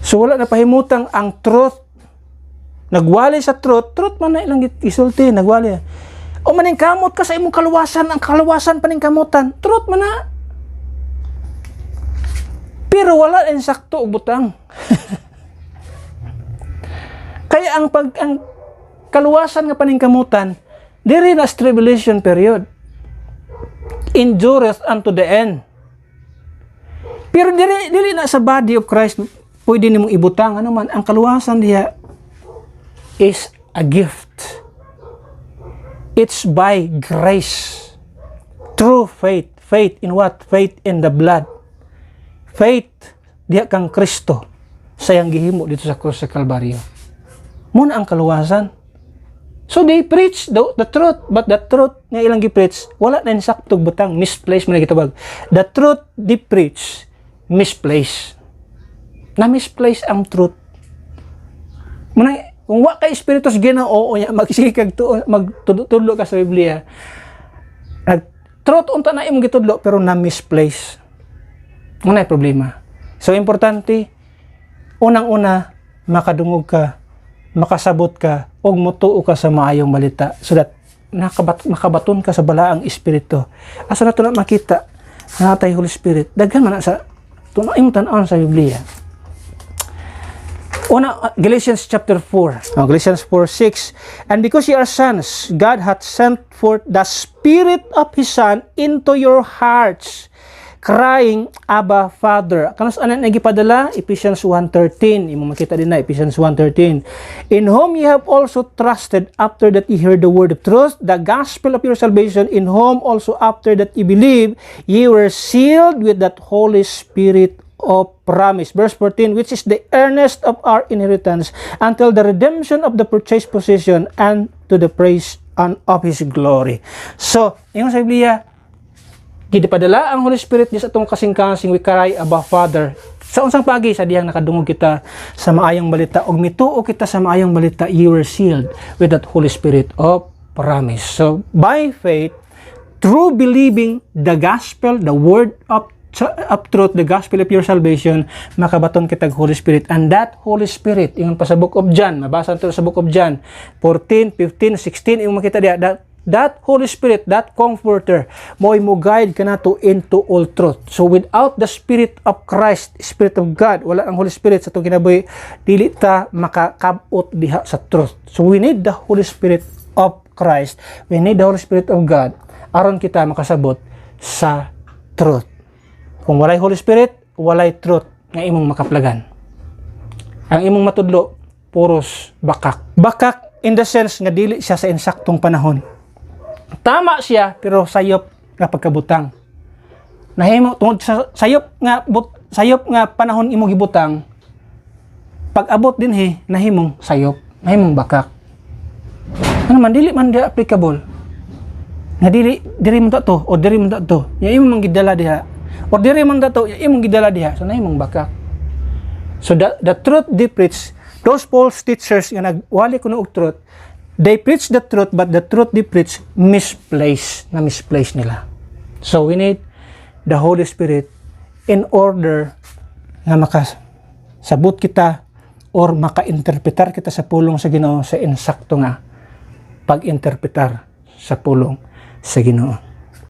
So wala na pahimutang ang truth. Nagwali sa truth man na ilang isulti, nagwali. O maning kamot ka sa imong kaluwasan, ang kaluwasan paning kamutan, truth man na. Pero wala na insakto og butang. Kaya ang kaluwasan nga paning kamutan, diri na tribulation period. Endureth unto the end. Pero dili na sa body of Christ pwede nimong ibutang. Ano man, ang kaluwasan diha is a gift. It's by grace. True faith. Faith in what? Faith in the blood. Faith diha kang Kristo sayang gihimo dito sa krus sa Kalbaryo. Muna ang kaluwasan. So they preach the truth, but the truth nga ilang gi-preach, wala na insaktog butang, misplaced man gitawag. The truth they preach, misplaced. Na misplaced ang truth. Muna kung wa kay Espiritu sa Ginoo nya magsikag magtudlo ka sa Biblia. Truth unta na imong gitudlo pero na misplaced. Muna ay problema. So importante unang-una makadungog ka, makasabot ka, og motuo ka sa maayong balita so that makabaton ka sa balaang espiritu. Asa na to na makita natay Holy Spirit. Daghan man sa tunaim tan-on sa Biblia. Una, Galatians chapter 4. Galatians 4:6. And because ye are sons, God hath sent forth the Spirit of His Son into your hearts, crying, Abba, Father. Kanos anan nagipadala? Ephesians 1:13. Imo makita din na Ephesians 1:13. In whom ye have also trusted after that ye heard the word of truth, the gospel of your salvation, in whom also after that ye believe, ye were sealed with that Holy Spirit of promise. Verse 14, which is the earnest of our inheritance until the redemption of the purchased possession and to the praise and of His glory. So, yung sa Biblia, gidipadala ang Holy Spirit sa atong kasing-kasing we cry, Abba, Father. Sa unsang pagi, sa diyang nakadungog kita sa maayong balita, og mituo kita sa maayong balita, you were sealed with that Holy Spirit of promise. So, by faith, through believing the gospel, the word of truth, the gospel of your salvation, makabaton kitag Holy Spirit. And that Holy Spirit, yung pa sa book of John, mabasa ito sa book of John 14, 15, 16, yung makita diya, that Holy Spirit, that Comforter, mo guide ka na to into all truth. So without the Spirit of Christ, Spirit of God, wala ang Holy Spirit sa itong kinabuhi, dili ta makakabot diha sa truth. So we need the Holy Spirit of Christ. We need the Holy Spirit of God aron kita makasabot sa truth. Kung walay Holy Spirit, walay truth nga imong makaplagan. Ang imong matudlo, puros bakak. Bakak in the sense nga dili siya sa insaktong panahon. Tama siya, pero sayop nga pagkabutang. Nahimo tungod sa sayop nga panahon imong gibutang, pag abot din nahimong sayop, nahimong bakak. Ano man, dili man dia applicable. Nga diri man to, o diri man to. Ya imong gidala diha. O diri man dato, imong gidala diha, so na imong bakak. So the truth they preach, those false teachers nga nagwali kuno og truth, they preach the truth, but the truth they preach misplaced nila. So we need the Holy Spirit in order nga makasabot kita or maka-interpretar kita sa pulong sa Ginoo sa insakto nga pag-interpretar sa pulong sa Ginoo.